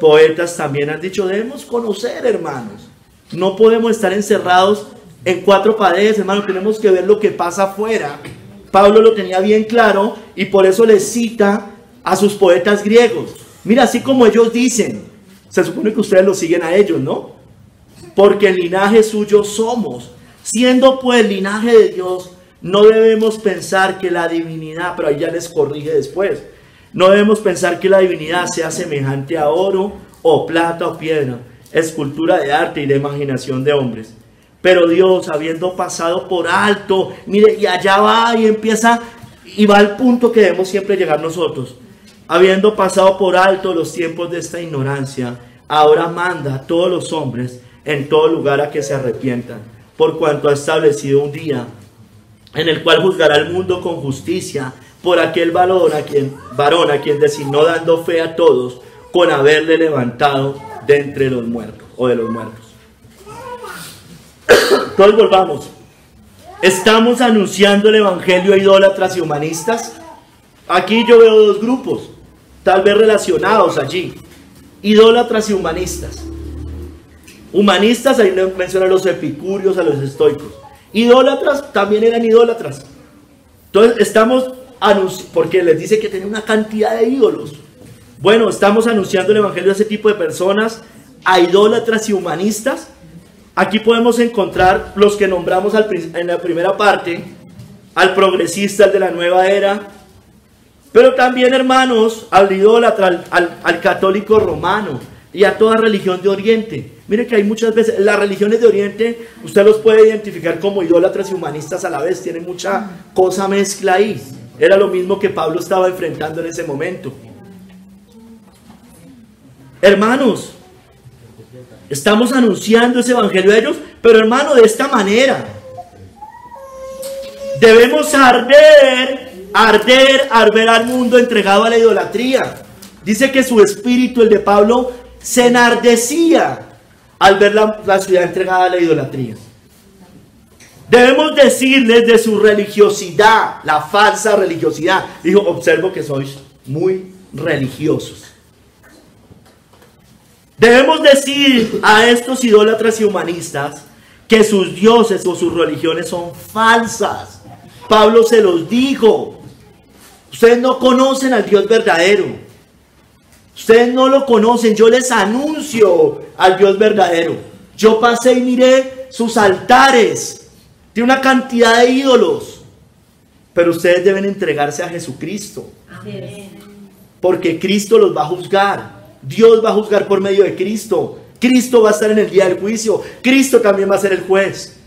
A: poetas también han dicho. Debemos conocer, hermanos. No podemos estar encerrados en cuatro paredes, hermanos. Tenemos que ver lo que pasa afuera. Pablo lo tenía bien claro y por eso le cita a sus poetas griegos. Mira, así como ellos dicen, se supone que ustedes lo siguen a ellos, ¿no? Porque el linaje suyo somos. Siendo pues el linaje de Dios, no debemos pensar que la divinidad, pero ahí ya les corrige después, no debemos pensar que la divinidad sea semejante a oro o plata o piedra, escultura de arte y de imaginación de hombres. Pero Dios, habiendo pasado por alto, mire, y allá va y empieza, y va al punto que debemos siempre llegar nosotros. Habiendo pasado por alto los tiempos de esta ignorancia, ahora manda a todos los hombres en todo lugar a que se arrepientan, por cuanto ha establecido un día en el cual juzgará al mundo con justicia por aquel varón a quien designó, dando fe a todos con haberle levantado de entre los muertos o de los muertos. Entonces volvamos. ¿Estamos anunciando el evangelio a idólatras y humanistas? Aquí yo veo dos grupos, tal vez relacionados allí: idólatras y humanistas. Humanistas, ahí mencionan a los epicúreos, a los estoicos. Idólatras también eran idólatras. Entonces estamos porque les dice que tiene una cantidad de ídolos. Bueno, estamos anunciando el evangelio a ese tipo de personas, a idólatras y humanistas. Aquí podemos encontrar los que nombramos en la primera parte: al progresista, al de la nueva era, pero también, hermanos, al idólatra, al católico romano y a toda religión de Oriente. Mire que hay muchas veces, las religiones de Oriente, usted los puede identificar como idólatras y humanistas a la vez, tienen mucha cosa mezcla ahí. Era lo mismo que Pablo estaba enfrentando en ese momento. Hermanos, estamos anunciando ese evangelio a ellos, pero hermano, de esta manera. Debemos arder al mundo entregado a la idolatría. Dice que su espíritu, el de Pablo, se enardecía al ver la ciudad entregada a la idolatría. Debemos decirles de su religiosidad, la falsa religiosidad. Dijo: observo que sois muy religiosos. Debemos decir a estos idólatras y humanistas que sus dioses o sus religiones son falsas. Pablo se los dijo: ustedes no conocen al Dios verdadero. Ustedes no lo conocen. Yo les anuncio al Dios verdadero. Yo pasé y miré sus altares. Tiene una cantidad de ídolos. Pero ustedes deben entregarse a Jesucristo. Amén. Porque Cristo los va a juzgar. Dios va a juzgar por medio de Cristo. Cristo va a estar en el día del juicio. Cristo también va a ser el juez.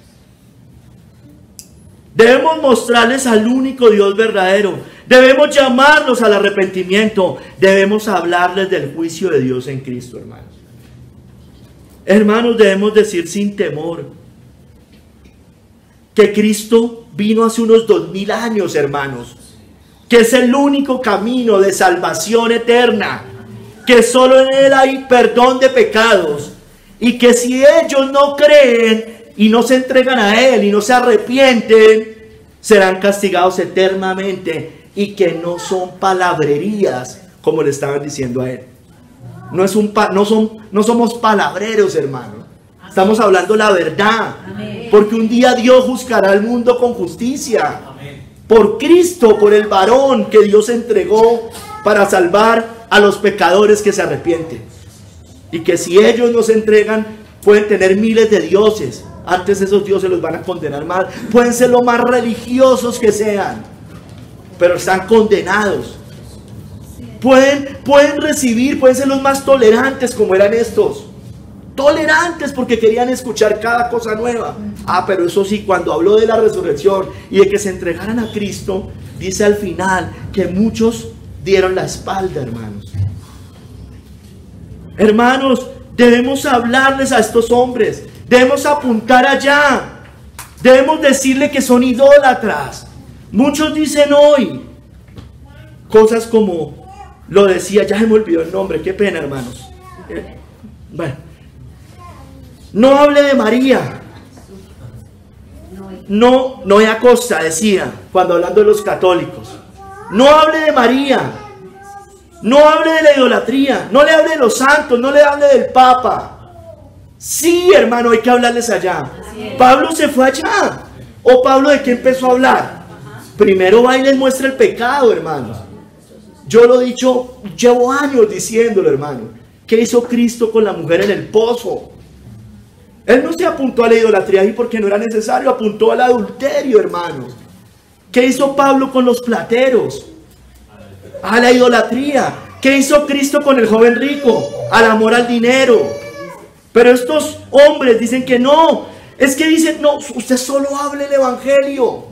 A: Debemos mostrarles al único Dios verdadero. Debemos llamarlos al arrepentimiento. Debemos hablarles del juicio de Dios en Cristo, hermanos. Hermanos, debemos decir sin temor que Cristo vino hace unos 2000 años, hermanos, que es el único camino de salvación eterna, que solo en Él hay perdón de pecados, y que si ellos no creen y no se entregan a Él y no se arrepienten, serán castigados eternamente, y que no son palabrerías, como le estaban diciendo a Él. No somos palabreros, hermano. Estamos hablando la verdad. Amén. Porque un día Dios juzgará al mundo con justicia. Amén. Por Cristo, por el varón que Dios entregó para salvar a los pecadores que se arrepienten. Y que si ellos no se entregan, pueden tener miles de dioses. Antes esos dioses los van a condenar más. Pueden ser los más religiosos que sean, pero están condenados. Pueden recibir, pueden ser los más tolerantes como eran estos. Tolerantes porque querían escuchar cada cosa nueva. Pero eso sí, cuando habló de la resurrección y de que se entregaran a Cristo, dice al final que muchos dieron la espalda, hermanos. Hermanos, debemos hablarles a estos hombres. Debemos apuntar allá. Debemos decirle que son idólatras. Muchos dicen hoy cosas como, lo decía, ya se me olvidó el nombre, qué pena, hermanos. Bueno. No hable de María. Noé Acosta decía, cuando hablando de los católicos, no hable de María, no hable de la idolatría, no le hable de los santos, no le hable del Papa. Sí, hermano, hay que hablarles allá. Pablo se fue allá. ¿O Pablo de qué empezó a hablar? Primero va y les muestra el pecado, hermanos. Yo lo he dicho, llevo años diciéndolo, hermano. ¿Qué hizo Cristo con la mujer en el pozo? Él no se apuntó a la idolatría ahí porque no era necesario, apuntó al adulterio, hermanos. ¿Qué hizo Pablo con los plateros? A la idolatría. ¿Qué hizo Cristo con el joven rico? Al amor al dinero. Pero estos hombres dicen que no. Es que dicen, no, usted solo hable el evangelio.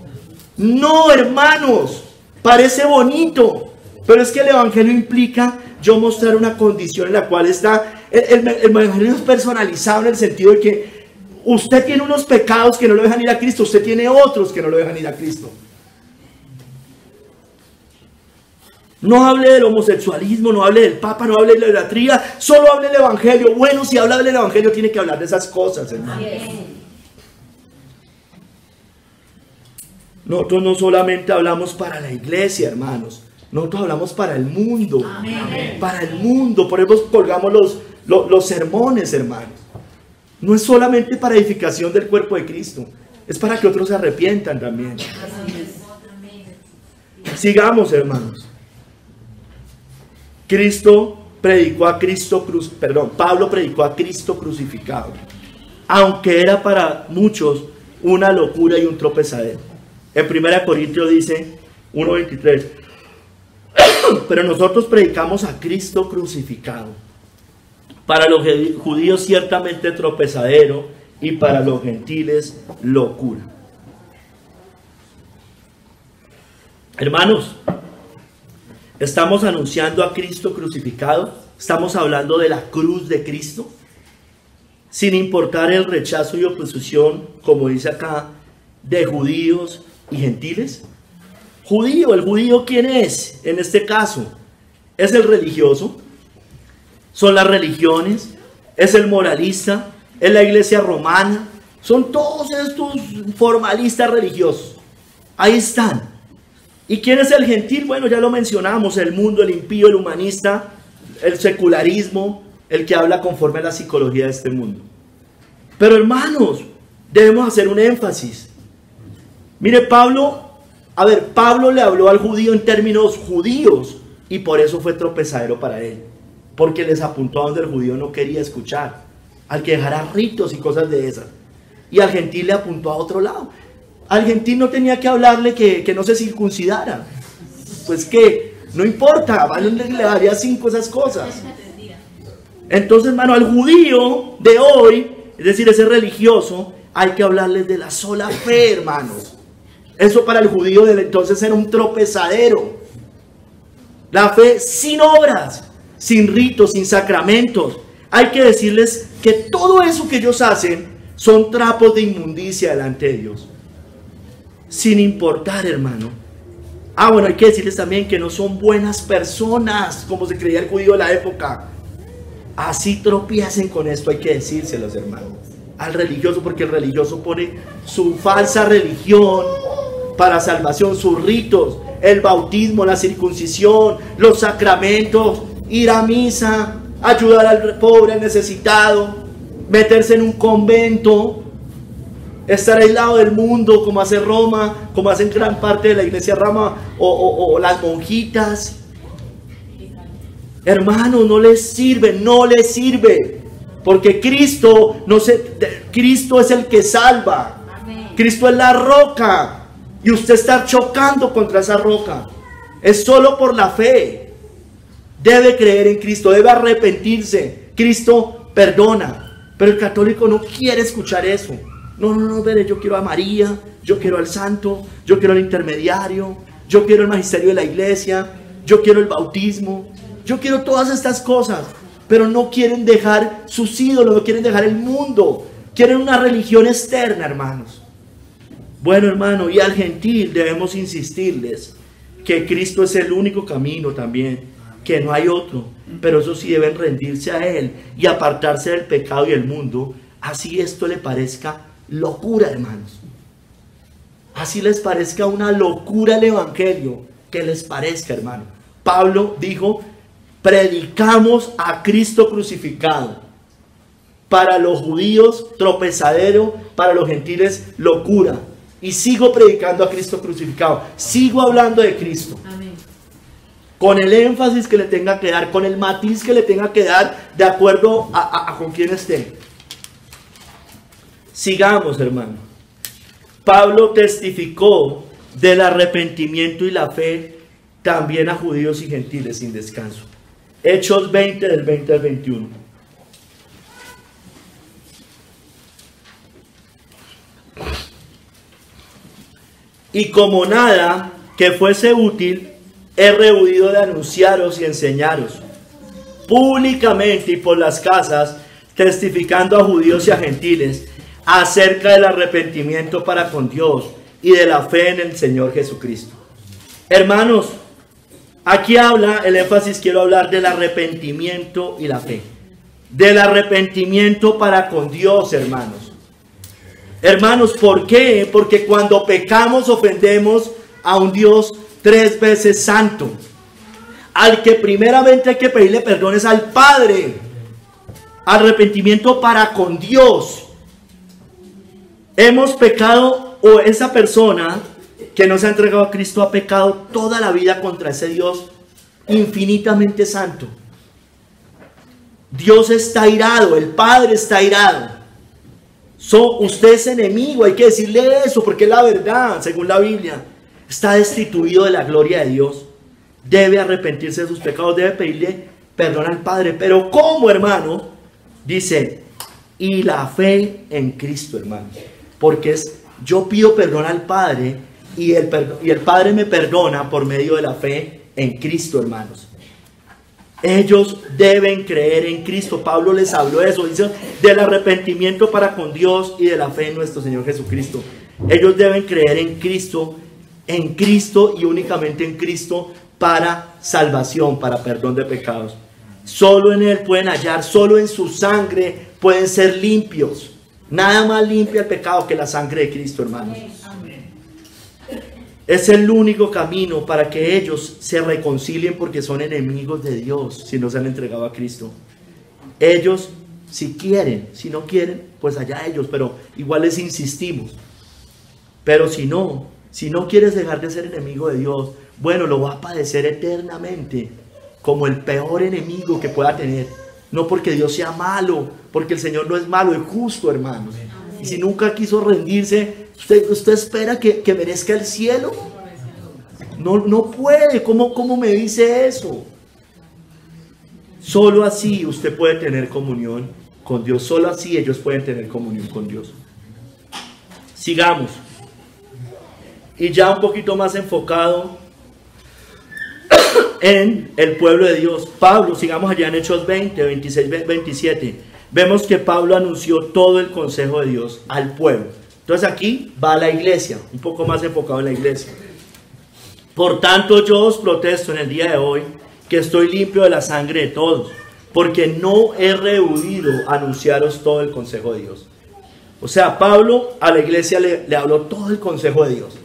A: No, hermanos, parece bonito, pero es que el evangelio implica yo mostrar una condición en la cual está. El evangelio es personalizado en el sentido de que usted tiene unos pecados que no lo dejan ir a Cristo, usted tiene otros que no lo dejan ir a Cristo. No hable del homosexualismo, no hable del Papa, no hable de la idolatría, solo hable del evangelio. Bueno, si habla del evangelio tiene que hablar de esas cosas, hermano. Nosotros no solamente hablamos para la iglesia, hermanos. Nosotros hablamos para el mundo. Amén. Para el mundo. Por eso colgamos los sermones, hermanos. No es solamente para edificación del cuerpo de Cristo. Es para que otros se arrepientan también. Sigamos, hermanos. Pablo predicó a Cristo crucificado. Aunque era para muchos una locura y un tropezadero. En 1 Corintios dice 1:23. Pero nosotros predicamos a Cristo crucificado. Para los judíos ciertamente tropezadero y para los gentiles locura. Hermanos, estamos anunciando a Cristo crucificado. Estamos hablando de la cruz de Cristo. Sin importar el rechazo y oposición, como dice acá, de judíos y gentiles. Judío, ¿el judío quién es? En este caso, es el religioso, son las religiones, es el moralista, es la iglesia romana, son todos estos formalistas religiosos. Ahí están. ¿Y quién es el gentil? Bueno, ya lo mencionamos, el mundo, el impío, el humanista, el secularismo, el que habla conforme a la psicología de este mundo. Pero hermanos, debemos hacer un énfasis. Mire, Pablo le habló al judío en términos judíos y por eso fue tropezadero para él. Porque les apuntó a donde el judío no quería escuchar, al que dejara ritos y cosas de esas. Y al gentil le apuntó a otro lado. Al gentil no tenía que hablarle que no se circuncidara. Pues que, no importa, le daría 5 esas cosas. Entonces, hermano, al judío de hoy, es decir, ese religioso, hay que hablarles de la sola fe, hermanos. Eso para el judío de entonces era un tropezadero. La fe sin obras, sin ritos, sin sacramentos. Hay que decirles que todo eso que ellos hacen son trapos de inmundicia delante de Dios. sin importar, hermano. Bueno, hay que decirles también que no son buenas personas, como se creía el judío de la época. Así tropiecen con esto, hay que decírselos, hermano, al religioso, porque el religioso pone su falsa religión para salvación, sus ritos, el bautismo, la circuncisión, los sacramentos, ir a misa, ayudar al pobre, al necesitado, meterse en un convento, estar aislado del mundo, como hace Roma, como hacen gran parte de la iglesia Rama o las monjitas. Hermano, no les sirve, porque Cristo es el que salva. Amén. Cristo es la roca, y usted está chocando contra esa roca. Es solo por la fe. Debe creer en Cristo, debe arrepentirse. Cristo perdona, pero el católico no quiere escuchar eso. No, veré, yo quiero a María, yo quiero al santo, yo quiero al intermediario, yo quiero el magisterio de la iglesia, yo quiero el bautismo, yo quiero todas estas cosas, pero no quieren dejar sus ídolos, no quieren dejar el mundo, quieren una religión externa, hermanos. Bueno, hermano, y al gentil debemos insistirles que Cristo es el único camino también, que no hay otro, pero eso sí, deben rendirse a Él y apartarse del pecado y el mundo, así esto le parezca locura, hermanos. Así les parezca una locura el evangelio, que les parezca, hermano. Pablo dijo: predicamos a Cristo crucificado, para los judíos tropezadero, para los gentiles locura. Y sigo predicando a Cristo crucificado, sigo hablando de Cristo. Amén. Con el énfasis que le tenga que dar, con el matiz que le tenga que dar, de acuerdo a con quién esté. Sigamos, hermano. Pablo testificó del arrepentimiento y la fe también a judíos y gentiles sin descanso. Hechos 20, del 20 al 21. Y como nada que fuese útil, he rehuido de anunciaros y enseñaros públicamente y por las casas, testificando a judíos y a gentiles acerca del arrepentimiento para con Dios y de la fe en el Señor Jesucristo. Hermanos, aquí habla, el énfasis, quiero hablar del arrepentimiento y la fe. Del arrepentimiento para con Dios, hermanos. Hermanos, ¿por qué? Porque cuando pecamos ofendemos a un Dios 3 veces santo. Al que primeramente hay que pedirle perdón es al Padre. Arrepentimiento para con Dios. Hemos pecado, o esa persona que no se ha entregado a Cristo ha pecado toda la vida contra ese Dios infinitamente santo. Dios está irado, el Padre está irado. Usted es enemigo, hay que decirle eso, porque es la verdad, según la Biblia. Está destituido de la gloria de Dios. Debe arrepentirse de sus pecados, debe pedirle perdón al Padre. Pero ¿cómo, hermano? Dice, y la fe en Cristo, hermano. Porque yo pido perdón al Padre y el Padre me perdona por medio de la fe en Cristo, hermanos. Ellos deben creer en Cristo. Pablo les habló de eso, dice, del arrepentimiento para con Dios y de la fe en nuestro Señor Jesucristo. Ellos deben creer en Cristo y únicamente en Cristo para salvación, para perdón de pecados. Solo en Él pueden hallar, solo en su sangre pueden ser limpios. Nada más limpia el pecado que la sangre de Cristo, hermanos. Es el único camino para que ellos se reconcilien, porque son enemigos de Dios si no se han entregado a Cristo. Ellos, si quieren, si no quieren, pues allá ellos, pero igual les insistimos. Pero si no quieres dejar de ser enemigo de Dios, bueno, lo va a padecer eternamente como el peor enemigo que pueda tener. No porque Dios sea malo, porque el Señor no es malo, es justo, hermanos. Y si nunca quiso rendirse, ¿usted espera que merezca el cielo? No puede. ¿Cómo me dice eso? Solo así usted puede tener comunión con Dios. Solo así ellos pueden tener comunión con Dios. Sigamos. Y ya un poquito más enfocado en el pueblo de Dios. Pablo, sigamos allá en Hechos 20, 26, 27. Vemos que Pablo anunció todo el consejo de Dios al pueblo. Entonces aquí va la iglesia, un poco más enfocado en la iglesia. Por tanto, yo os protesto en el día de hoy que estoy limpio de la sangre de todos, porque no he rehuido anunciaros todo el consejo de Dios. O sea, Pablo a la iglesia le habló todo el consejo de Dios.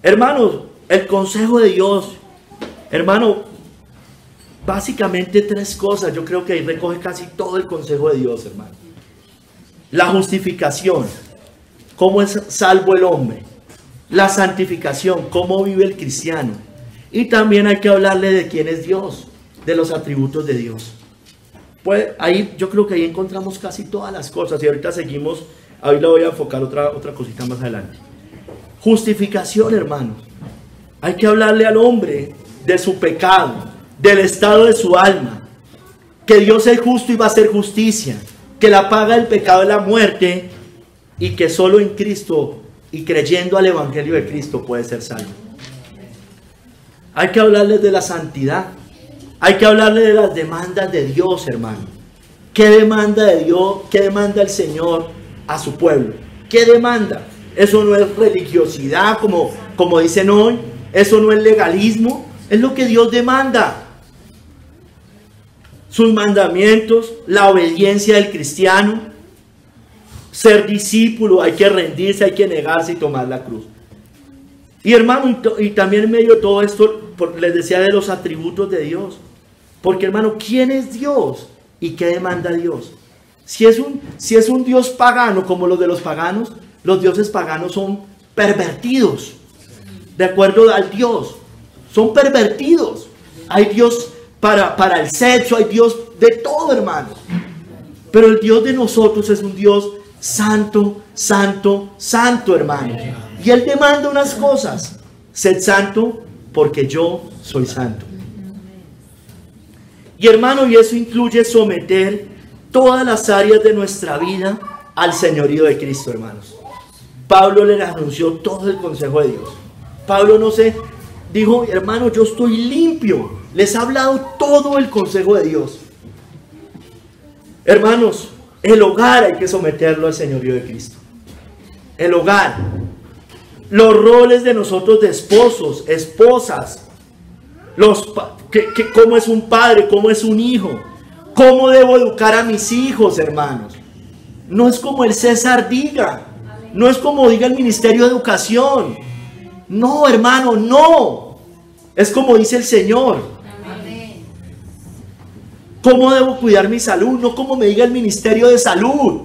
A: Hermanos, el consejo de Dios, hermano, básicamente tres cosas. Yo creo que ahí recoge casi todo el consejo de Dios, hermano. La justificación, cómo es salvo el hombre. La santificación, cómo vive el cristiano. Y también hay que hablarle de quién es Dios, de los atributos de Dios. Pues ahí yo creo que ahí encontramos casi todas las cosas. Y ahorita seguimos, ahí la voy a enfocar otra cosita más adelante. Justificación, hermanos. Hay que hablarle al hombre de su pecado, del estado de su alma, que Dios es justo y va a hacer justicia, que la paga del pecado es la muerte y que solo en Cristo y creyendo al Evangelio de Cristo puede ser salvo. Hay que hablarles de la santidad, hay que hablarles de las demandas de Dios, hermano. ¿Qué demanda de Dios? ¿Qué demanda el Señor a su pueblo? ¿Qué demanda? Eso no es religiosidad como dicen hoy, eso no es legalismo, es lo que Dios demanda. Sus mandamientos, la obediencia del cristiano, ser discípulo, hay que rendirse, hay que negarse y tomar la cruz. Y hermano, y también en medio de todo esto, les decía de los atributos de Dios. Porque hermano, ¿quién es Dios? ¿Y qué demanda Dios? Si es un Dios pagano como los de los paganos, los dioses paganos son pervertidos. De acuerdo al Dios, son pervertidos. Hay Dios para el sexo, hay Dios de todo, hermano. Pero el Dios de nosotros es un Dios santo, santo, santo, hermano. Y Él demanda unas cosas. Sed santo porque yo soy santo. Y hermano, y eso incluye someter todas las áreas de nuestra vida al señorío de Cristo, hermanos. Pablo le anunció todo el consejo de Dios. Pablo dijo, hermano, yo estoy limpio. Les ha hablado todo el consejo de Dios. Hermanos, el hogar hay que someterlo al señorío de Cristo. El hogar. Los roles de nosotros de esposos, esposas. Cómo es un padre, cómo es un hijo. Cómo debo educar a mis hijos, hermanos. No es como el César diga. No es como diga el Ministerio de Educación. No, hermano, no. Es como dice el Señor. ¿Cómo debo cuidar mi salud? No como me diga el Ministerio de Salud.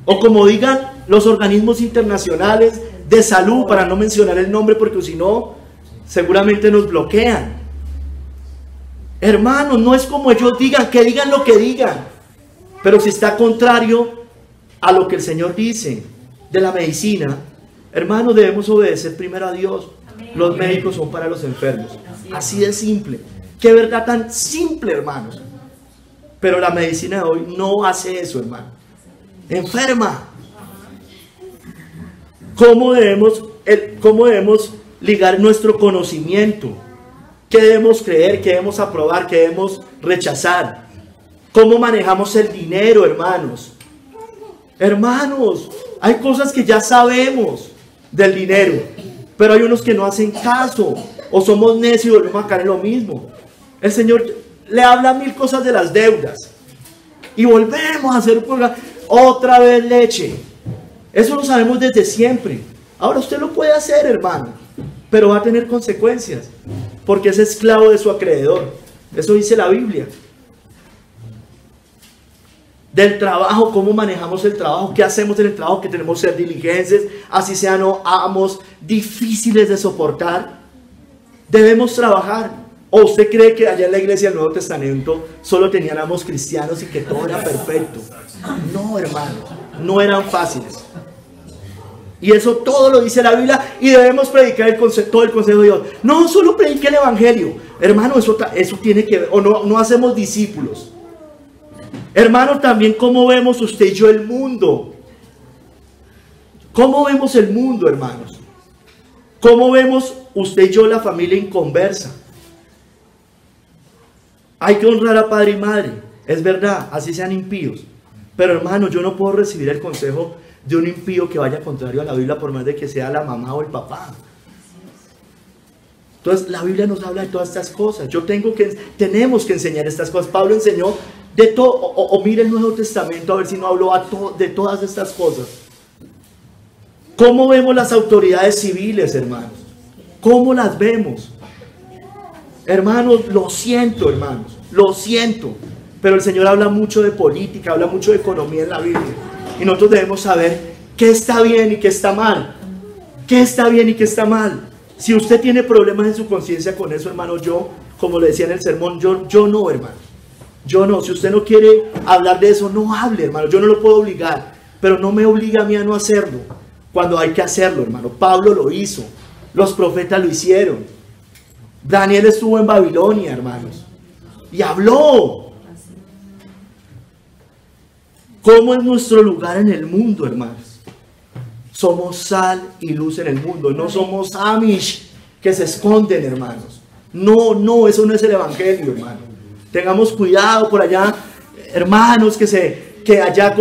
A: O como digan los organismos internacionales de salud, para no mencionar el nombre, porque si no, seguramente nos bloquean. Hermanos, no es como ellos digan, que digan lo que digan. Pero si está contrario a lo que el Señor dice de la medicina, hermanos, debemos obedecer primero a Dios. Los médicos son para los enfermos. Así de simple. Qué verdad tan simple, hermanos. Pero la medicina de hoy no hace eso, hermano. Enferma. ¿Cómo debemos ligar nuestro conocimiento? ¿Qué debemos creer? ¿Qué debemos aprobar? ¿Qué debemos rechazar? ¿Cómo manejamos el dinero, hermanos? Hermanos, hay cosas que ya sabemos del dinero, pero hay unos que no hacen caso, o somos necios y volvemos a caer en lo mismo. El Señor le habla 1000 cosas de las deudas y volvemos a hacer otra vez leche. Eso lo sabemos desde siempre. Ahora usted lo puede hacer, hermano, pero va a tener consecuencias, porque es esclavo de su acreedor. Eso dice la Biblia. Del trabajo, cómo manejamos el trabajo, qué hacemos en el trabajo, que tenemos que ser diligentes, así sean amos difíciles de soportar. Debemos trabajar. ¿O usted cree que allá en la iglesia del Nuevo Testamento solo tenían amos cristianos y que todo era perfecto? No, hermano, no eran fáciles. Y eso todo lo dice la Biblia, y debemos predicar todo el consejo de Dios. No solo predique el evangelio, hermano, eso tiene que ver, o no hacemos discípulos. Hermano, también cómo vemos usted y yo el mundo. ¿Cómo vemos el mundo, hermanos? ¿Cómo vemos usted y yo la familia inconversa? Hay que honrar a padre y madre, es verdad, así sean impíos. Pero hermano, yo no puedo recibir el consejo de un impío que vaya contrario a la Biblia, por más de que sea la mamá o el papá. Entonces la Biblia nos habla de todas estas cosas. Tenemos que enseñar estas cosas. Pablo enseñó de todo, o mire el Nuevo Testamento a ver si no habló de todas estas cosas. ¿Cómo vemos las autoridades civiles, hermanos? ¿Cómo las vemos? Hermanos, lo siento, hermanos, lo siento, pero el Señor habla mucho de política, habla mucho de economía en la Biblia, y nosotros debemos saber qué está bien y qué está mal. ¿Qué está bien y qué está mal? Si usted tiene problemas en su conciencia con eso, hermano, yo, como le decía en el sermón, yo no, hermano. Yo no. Si usted no quiere hablar de eso, no hable, hermano. Yo no lo puedo obligar, pero no me obliga a mí a no hacerlo cuando hay que hacerlo, hermano. Pablo lo hizo. Los profetas lo hicieron. Daniel estuvo en Babilonia, hermanos, y habló. ¿Cómo es nuestro lugar en el mundo, hermanos? Somos sal y luz en el mundo. No somos Amish que se esconden, hermanos. No, eso no es el evangelio, hermano. Tengamos cuidado por allá, hermanos que allá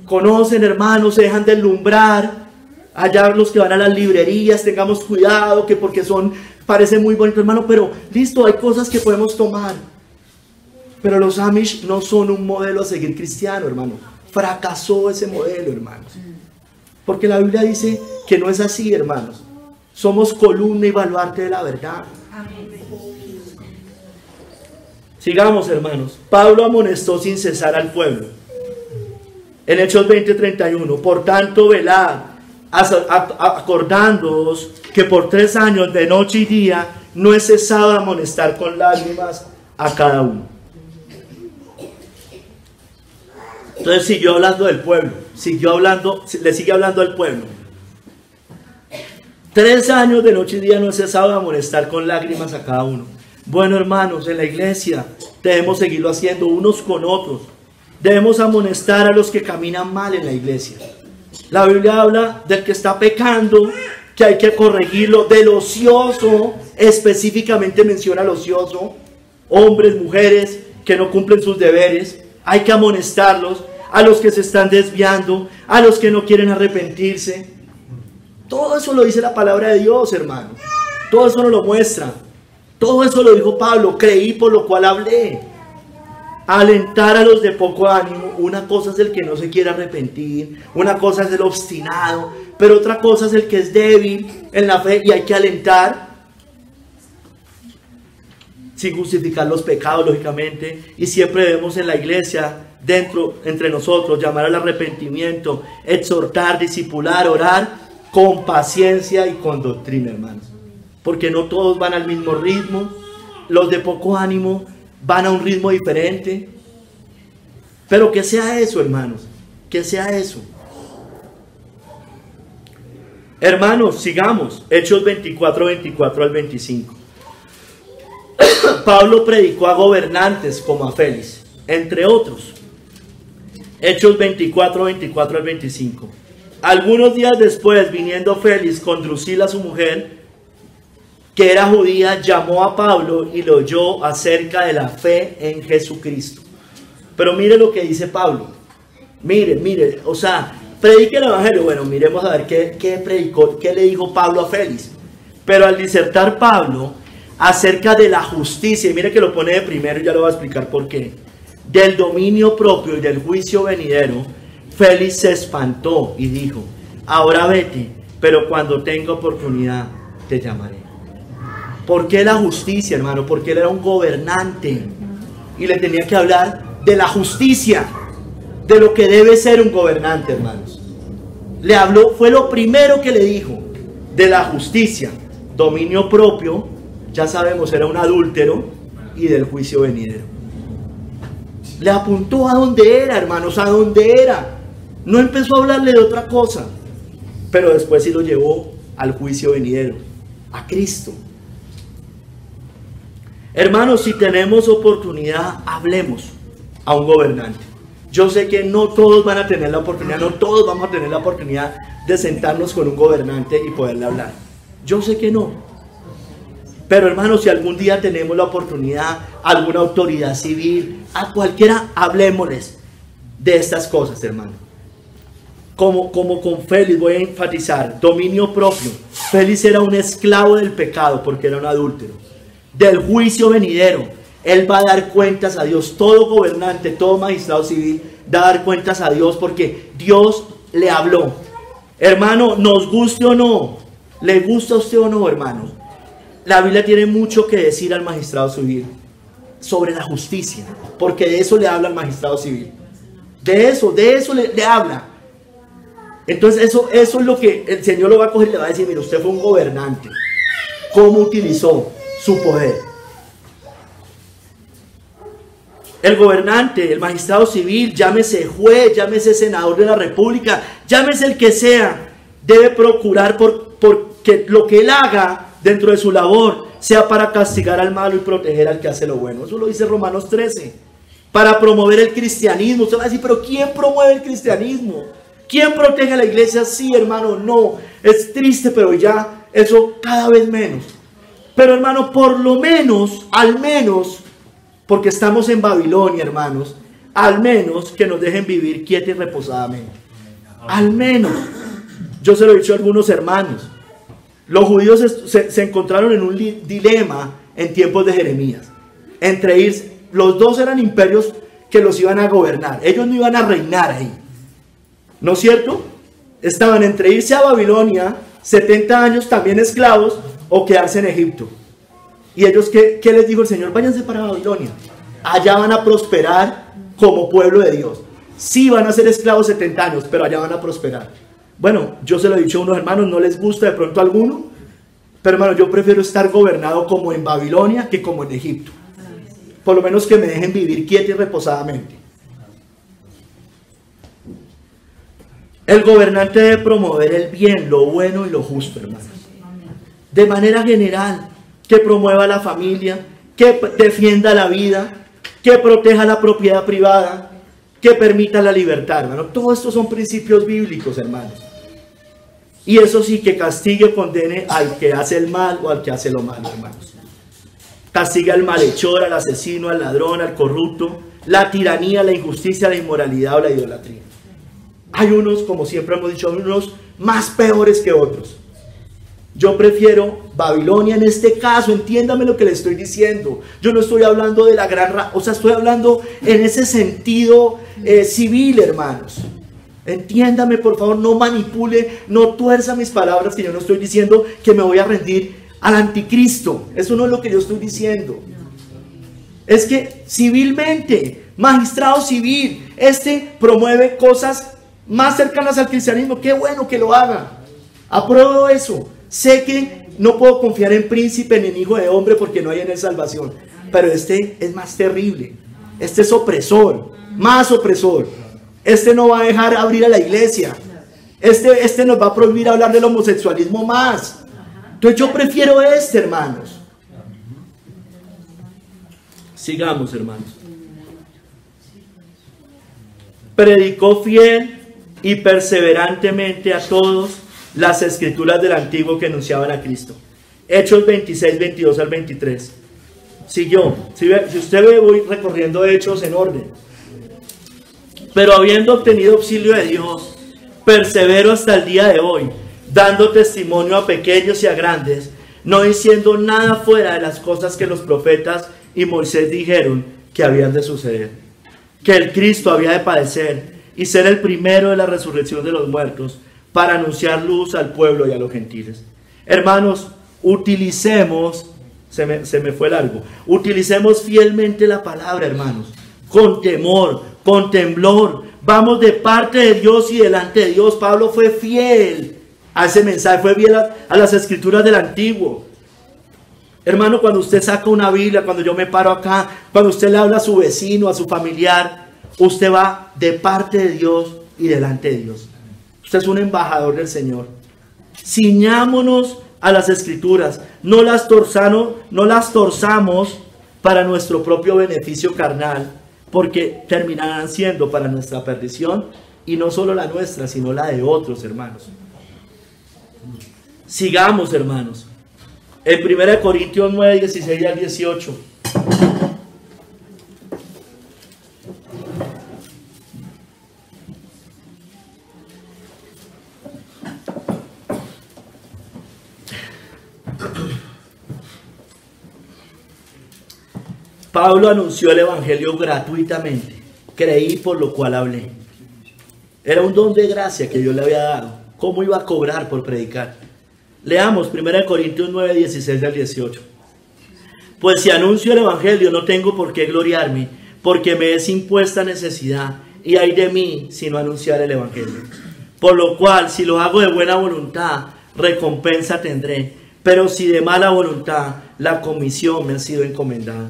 A: conocen, hermanos, se dejan deslumbrar. Allá los que van a las librerías, tengamos cuidado, que porque parece muy bonito, hermano, pero listo, hay cosas que podemos tomar. Pero los Amish no son un modelo a seguir cristiano, hermano. Fracasó ese modelo, hermanos. Porque la Biblia dice que no es así, hermanos. Somos columna y baluarte de la verdad. Sigamos, hermanos. Pablo amonestó sin cesar al pueblo. En Hechos 20:31. Por tanto, velad, acordándoos que por 3 años, de noche y día, no he cesado de amonestar con lágrimas a cada uno. Entonces siguió hablando del pueblo, le sigue hablando al pueblo. 3 años de noche y día no he cesado de amonestar con lágrimas a cada uno. Bueno, hermanos, en la iglesia debemos seguirlo haciendo unos con otros. Debemos amonestar a los que caminan mal en la iglesia. La Biblia habla del que está pecando, que hay que corregirlo. Del ocioso, específicamente menciona al ocioso. Hombres, mujeres que no cumplen sus deberes. Hay que amonestarlos. A los que se están desviando, a los que no quieren arrepentirse. Todo eso lo dice la palabra de Dios, hermano. Todo eso nos lo muestra. Todo eso lo dijo Pablo. Creí, por lo cual hablé. Alentar a los de poco ánimo. Una cosa es el que no se quiere arrepentir, una cosa es el obstinado, pero otra cosa es el que es débil en la fe, y hay que alentar sin justificar los pecados, lógicamente. Y siempre debemos en la iglesia, entre nosotros, llamar al arrepentimiento, exhortar, discipular, orar con paciencia y con doctrina, hermanos, porque no todos van al mismo ritmo. Los de poco ánimo van a un ritmo diferente, pero que sea eso, hermanos, que sea eso. Hermanos, sigamos. Hechos 24 al 25. Pablo predicó a gobernantes como a Félix, entre otros. Hechos 24 al 25. Algunos días después, viniendo Félix con Drusila su mujer, que era judía, llamó a Pablo y le oyó acerca de la fe en Jesucristo. Pero mire lo que dice Pablo. Mire, o sea, predique el evangelio. Bueno, miremos a ver qué predicó, qué le dijo Pablo a Félix. Pero al disertar Pablo acerca de la justicia, y mire que lo pone de primero, y ya lo voy a explicar por qué, del dominio propio y del juicio venidero, Félix se espantó y dijo: ahora vete, pero cuando tenga oportunidad te llamaré. ¿Por qué la justicia, hermano? Porque él era un gobernante y le tenía que hablar de la justicia, de lo que debe ser un gobernante, hermanos. Le habló, fue lo primero que le dijo, de la justicia. Dominio propio, ya sabemos, era un adúltero, y del juicio venidero. Le apuntó a dónde era, hermanos, a dónde era. No empezó a hablarle de otra cosa, pero después sí lo llevó al juicio venidero, a Cristo. Hermanos, si tenemos oportunidad, hablemos a un gobernante. Yo sé que no todos van a tener la oportunidad, no todos vamos a tener la oportunidad de sentarnos con un gobernante y poderle hablar. Yo sé que no. Pero hermanos, si algún día tenemos la oportunidad, alguna autoridad civil, a cualquiera, hablemosles. de estas cosas, hermano. Como con Félix, voy a enfatizar, dominio propio. Félix era un esclavo del pecado porque era un adúltero. Del juicio venidero, él va a dar cuentas a Dios. Todo gobernante, todo magistrado civil da a dar cuentas a Dios porque Dios le habló. Hermano, nos guste o no, le gusta a usted o no, hermano, la Biblia tiene mucho que decir al magistrado civil sobre la justicia, porque de eso le habla al magistrado civil. De eso le habla. Entonces eso es lo que el Señor lo va a coger y le va a decir: mire, usted fue un gobernante, ¿cómo utilizó su poder? El gobernante, el magistrado civil, llámese juez, llámese senador de la república, llámese el que sea, debe procurar porque lo que él haga dentro de su labor sea para castigar al malo y proteger al que hace lo bueno. Eso lo dice Romanos 13. Para promover el cristianismo. Usted va a decir: pero ¿quién promueve el cristianismo? ¿Quién protege a la iglesia? Sí, hermano, no. Es triste, pero ya eso cada vez menos. Pero, hermano, por lo menos, al menos, porque estamos en Babilonia, hermanos, al menos que nos dejen vivir quieta y reposadamente. Al menos. Yo se lo he dicho a algunos hermanos. Los judíos se encontraron en un dilema en tiempos de Jeremías. Entre irse, los dos eran imperios que los iban a gobernar. Ellos no iban a reinar ahí. ¿No es cierto? Estaban entre irse a Babilonia, 70 años también esclavos, o quedarse en Egipto. Y ellos, ¿qué les dijo el Señor? Váyanse para Babilonia. Allá van a prosperar como pueblo de Dios. Sí van a ser esclavos 70 años, pero allá van a prosperar. Bueno, yo se lo he dicho a unos hermanos, no les gusta de pronto a alguno, pero hermano, yo prefiero estar gobernado como en Babilonia que como en Egipto. Por lo menos que me dejen vivir quieta y reposadamente. El gobernante debe promover el bien, lo bueno y lo justo, hermanos. De manera general, que promueva la familia, que defienda la vida, que proteja la propiedad privada, que permita la libertad, hermano. Todos estos son principios bíblicos, hermanos. Y eso sí, que castigue o condene al que hace el mal o al que hace lo malo, hermanos. Castiga al malhechor, al asesino, al ladrón, al corrupto, la tiranía, la injusticia, la inmoralidad o la idolatría. Hay unos, como siempre hemos dicho, unos más peores que otros. Yo prefiero Babilonia en este caso, entiéndame lo que le estoy diciendo. Yo no estoy hablando de la o sea, estoy hablando en ese sentido civil, hermanos. Entiéndame, por favor, no manipule, no tuerza mis palabras, que yo no estoy diciendo que me voy a rendir al anticristo. Eso no es lo que yo estoy diciendo. Es que civilmente, magistrado civil, promueve cosas más cercanas al cristianismo. Qué bueno que lo haga. Apruebo eso. Sé que no puedo confiar en príncipe ni en hijo de hombre porque no hay en él salvación. Pero es más terrible. Es opresor, más opresor. No va a dejar abrir a la iglesia. Nos va a prohibir hablar del homosexualismo más. Entonces yo prefiero hermanos. Sigamos, hermanos. Predicó fiel y perseverantemente a todos las escrituras del antiguo que anunciaban a Cristo. Hechos 26, 22 al 23. Siguió. Si usted ve, voy recorriendo Hechos en orden. Pero habiendo obtenido auxilio de Dios, persevero hasta el día de hoy, dando testimonio a pequeños y a grandes, no diciendo nada fuera de las cosas que los profetas y Moisés dijeron que habían de suceder. Que el Cristo había de padecer y ser el primero de la resurrección de los muertos, para anunciar luz al pueblo y a los gentiles. Hermanos, utilicemos, se me fue largo, utilicemos fielmente la palabra, hermanos, con temor, con temblor. Vamos de parte de Dios y delante de Dios. Pablo fue fiel a ese mensaje, fue fiel a las escrituras del antiguo. Hermano, cuando usted saca una Biblia, cuando yo me paro acá, cuando usted le habla a su vecino, a su familiar, usted va de parte de Dios y delante de Dios. Usted es un embajador del Señor. Ciñámonos a las escrituras, no las torzamos para nuestro propio beneficio carnal, porque terminarán siendo para nuestra perdición, y no solo la nuestra, sino la de otros, hermanos. Sigamos, hermanos. En 1 Corintios 9, 16 al 18. Pablo anunció el evangelio gratuitamente. Creí, por lo cual hablé. Era un don de gracia que Dios le había dado. ¿Cómo iba a cobrar por predicar? Leamos 1 Corintios 9, 16 al 18. Pues si anuncio el evangelio, no tengo por qué gloriarme, porque me es impuesta necesidad, y ay de mí si no anunciar el evangelio. Por lo cual, si lo hago de buena voluntad, recompensa tendré. Pero si de mala voluntad, la comisión me ha sido encomendada.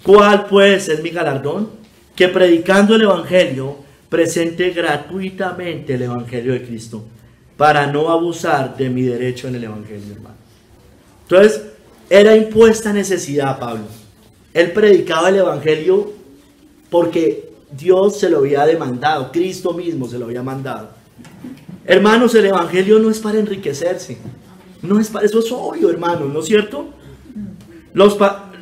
A: ¿Cuál pues es mi galardón? Que predicando el evangelio, presente gratuitamente el evangelio de Cristo, para no abusar de mi derecho en el evangelio, hermano. Entonces, era impuesta necesidad, Pablo. Él predicaba el evangelio porque Dios se lo había demandado, Cristo mismo se lo había mandado. Hermanos, el evangelio no es para enriquecerse, no es para, eso es obvio, hermanos, ¿no es cierto?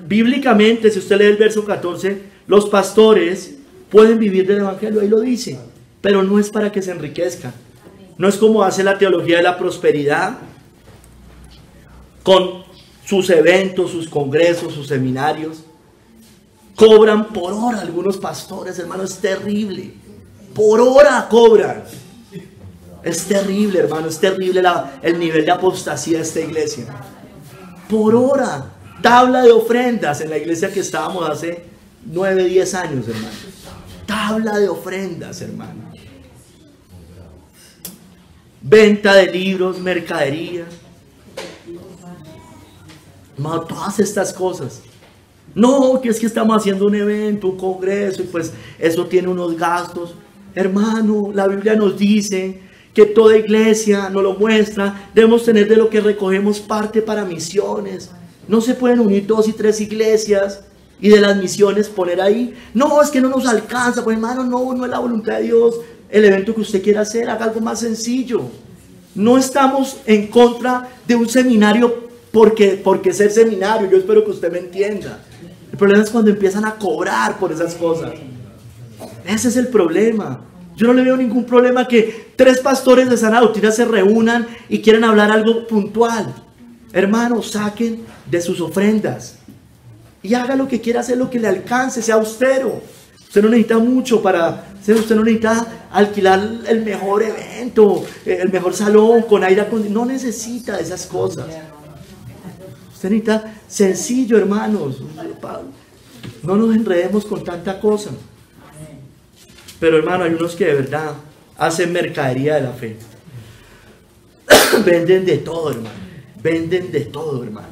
A: Bíblicamente, si usted lee el verso 14, los pastores pueden vivir del evangelio, ahí lo dice, pero no es para que se enriquezcan. No es como hace la teología de la prosperidad, con sus eventos, sus congresos, sus seminarios. Cobran por hora algunos pastores, hermano, es terrible. Por hora cobran. Es terrible, hermano, es terrible el nivel de apostasía de esta iglesia. Por hora. Tabla de ofrendas en la iglesia que estábamos hace 9, 10 años, hermano. Tabla de ofrendas, hermano. Venta de libros, mercadería. No, todas estas cosas. No, que es que estamos haciendo un evento, un congreso, y pues eso tiene unos gastos. Hermano, la Biblia nos dice que toda iglesia nos lo muestra. Debemos tener de lo que recogemos parte para misiones. No se pueden unir 2 y 3 iglesias y de las misiones poner ahí. No, es que no nos alcanza. Pues hermano, no es la voluntad de Dios. El evento que usted quiera hacer, haga algo más sencillo. No estamos en contra de un seminario porque ser seminario. Yo espero que usted me entienda. El problema es cuando empiezan a cobrar por esas cosas. Ese es el problema. Yo no le veo ningún problema que 3 pastores de sana doctrina se reúnan y quieran hablar algo puntual. Hermanos, saquen de sus ofrendas y haga lo que quiera hacer, lo que le alcance, sea austero. Usted no necesita mucho usted no necesita alquilar el mejor evento, el mejor salón con aire acondicionado. No necesita esas cosas. Usted necesita sencillo, hermanos. No nos enredemos con tanta cosa. Pero hermano, hay unos que de verdad hacen mercadería de la fe. Venden de todo, hermano. Venden de todo, hermanos.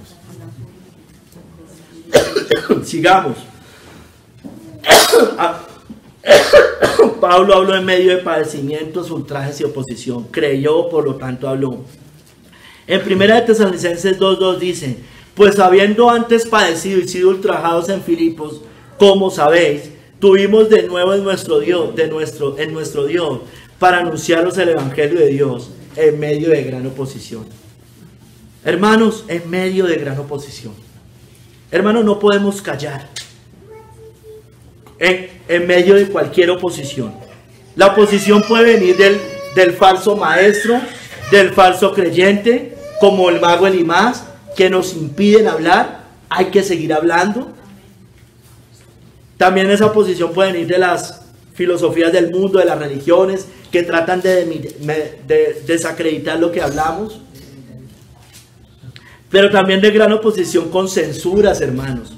A: Sigamos. Pablo habló en medio de padecimientos, ultrajes y oposición. Creyó, por lo tanto habló. En 1 Tesalonicenses 2:2 dice: pues habiendo antes padecido y sido ultrajados en Filipos, como sabéis, tuvimos de nuevo en nuestro Dios, para anunciaros el evangelio de Dios en medio de gran oposición. Hermanos, en medio de gran oposición. Hermanos, no podemos callar en medio de cualquier oposición. La oposición puede venir del falso maestro, del falso creyente, como el mago Elimás, que nos impiden hablar. Hay que seguir hablando. También esa oposición puede venir de las filosofías del mundo, de las religiones, que tratan de desacreditar lo que hablamos. Pero también de gran oposición con censuras, hermanos.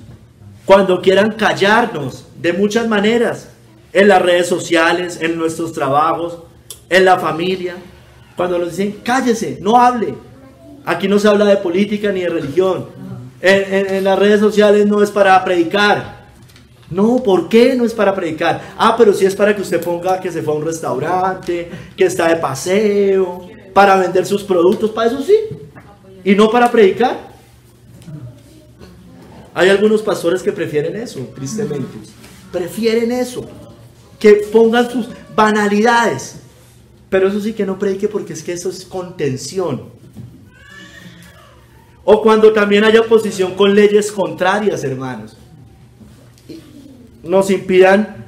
A: Cuando quieran callarnos de muchas maneras, en las redes sociales, en nuestros trabajos, en la familia. Cuando nos dicen, cállese, no hable. Aquí no se habla de política ni de religión. En las redes sociales no es para predicar. No, ¿por qué no es para predicar? Pero sí es para que usted ponga que se fue a un restaurante, que está de paseo, para vender sus productos, para eso sí. Y no para predicar. Hay algunos pastores que prefieren eso, tristemente. Prefieren eso. Que pongan sus banalidades. Pero eso sí que no predique, porque es que eso es contención. O cuando también haya oposición con leyes contrarias, hermanos. Nos impidan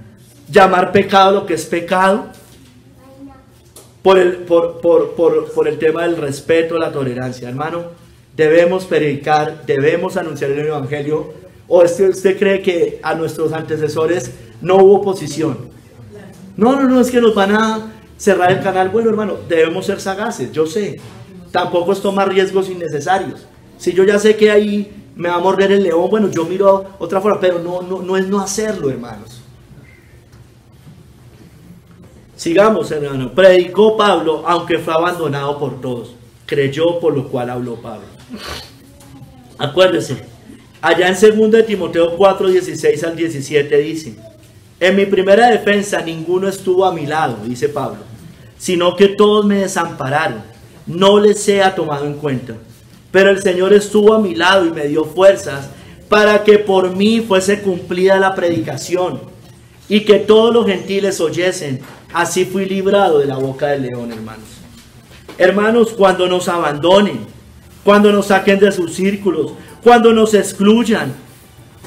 A: llamar pecado lo que es pecado. Por el tema del respeto, la tolerancia. Hermano, debemos predicar, debemos anunciar el evangelio ¿O es que usted cree que a nuestros antecesores no hubo oposición? No, es que nos van a cerrar el canal. Bueno, hermano, debemos ser sagaces, yo sé. Tampoco es tomar riesgos innecesarios. Si yo ya sé que ahí me va a morder el león, bueno, yo miro otra forma, pero no es no hacerlo, hermanos. Sigamos, hermano. Predicó Pablo, aunque fue abandonado por todos. Creyó, por lo cual habló Pablo. Acuérdese, allá en 2 de Timoteo 4, 16 al 17 dice: en mi primera defensa ninguno estuvo a mi lado, dice Pablo, sino que todos me desampararon, no les sea tomado en cuenta. Pero el Señor estuvo a mi lado y me dio fuerzas para que por mí fuese cumplida la predicación y que todos los gentiles oyesen. Así fui librado de la boca del león, hermanos. Hermanos, cuando nos abandonen, cuando nos saquen de sus círculos, cuando nos excluyan,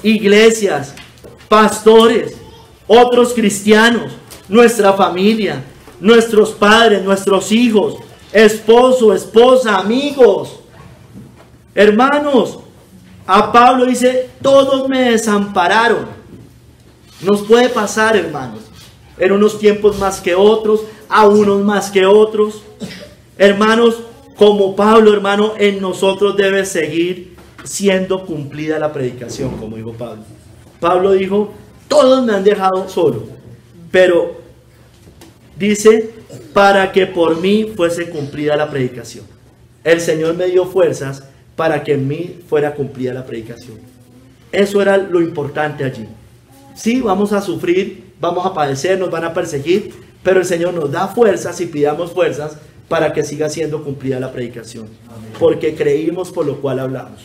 A: iglesias, pastores, otros cristianos, nuestra familia, nuestros padres, nuestros hijos, esposo, esposa, amigos, hermanos, a Pablo dice: todos me desampararon. Nos puede pasar, hermanos, en unos tiempos más que otros, a unos más que otros. Hermanos, como Pablo, hermano, en nosotros debe seguir siendo cumplida la predicación, como dijo Pablo. Pablo dijo: todos me han dejado solo, pero dice, para que por mí fuese cumplida la predicación. El Señor me dio fuerzas para que en mí fuera cumplida la predicación. Eso era lo importante allí. Sí, vamos a sufrir, vamos a padecer, nos van a perseguir, pero el Señor nos da fuerzas y pidamos fuerzas para que siga siendo cumplida la predicación. Porque creímos, por lo cual hablamos.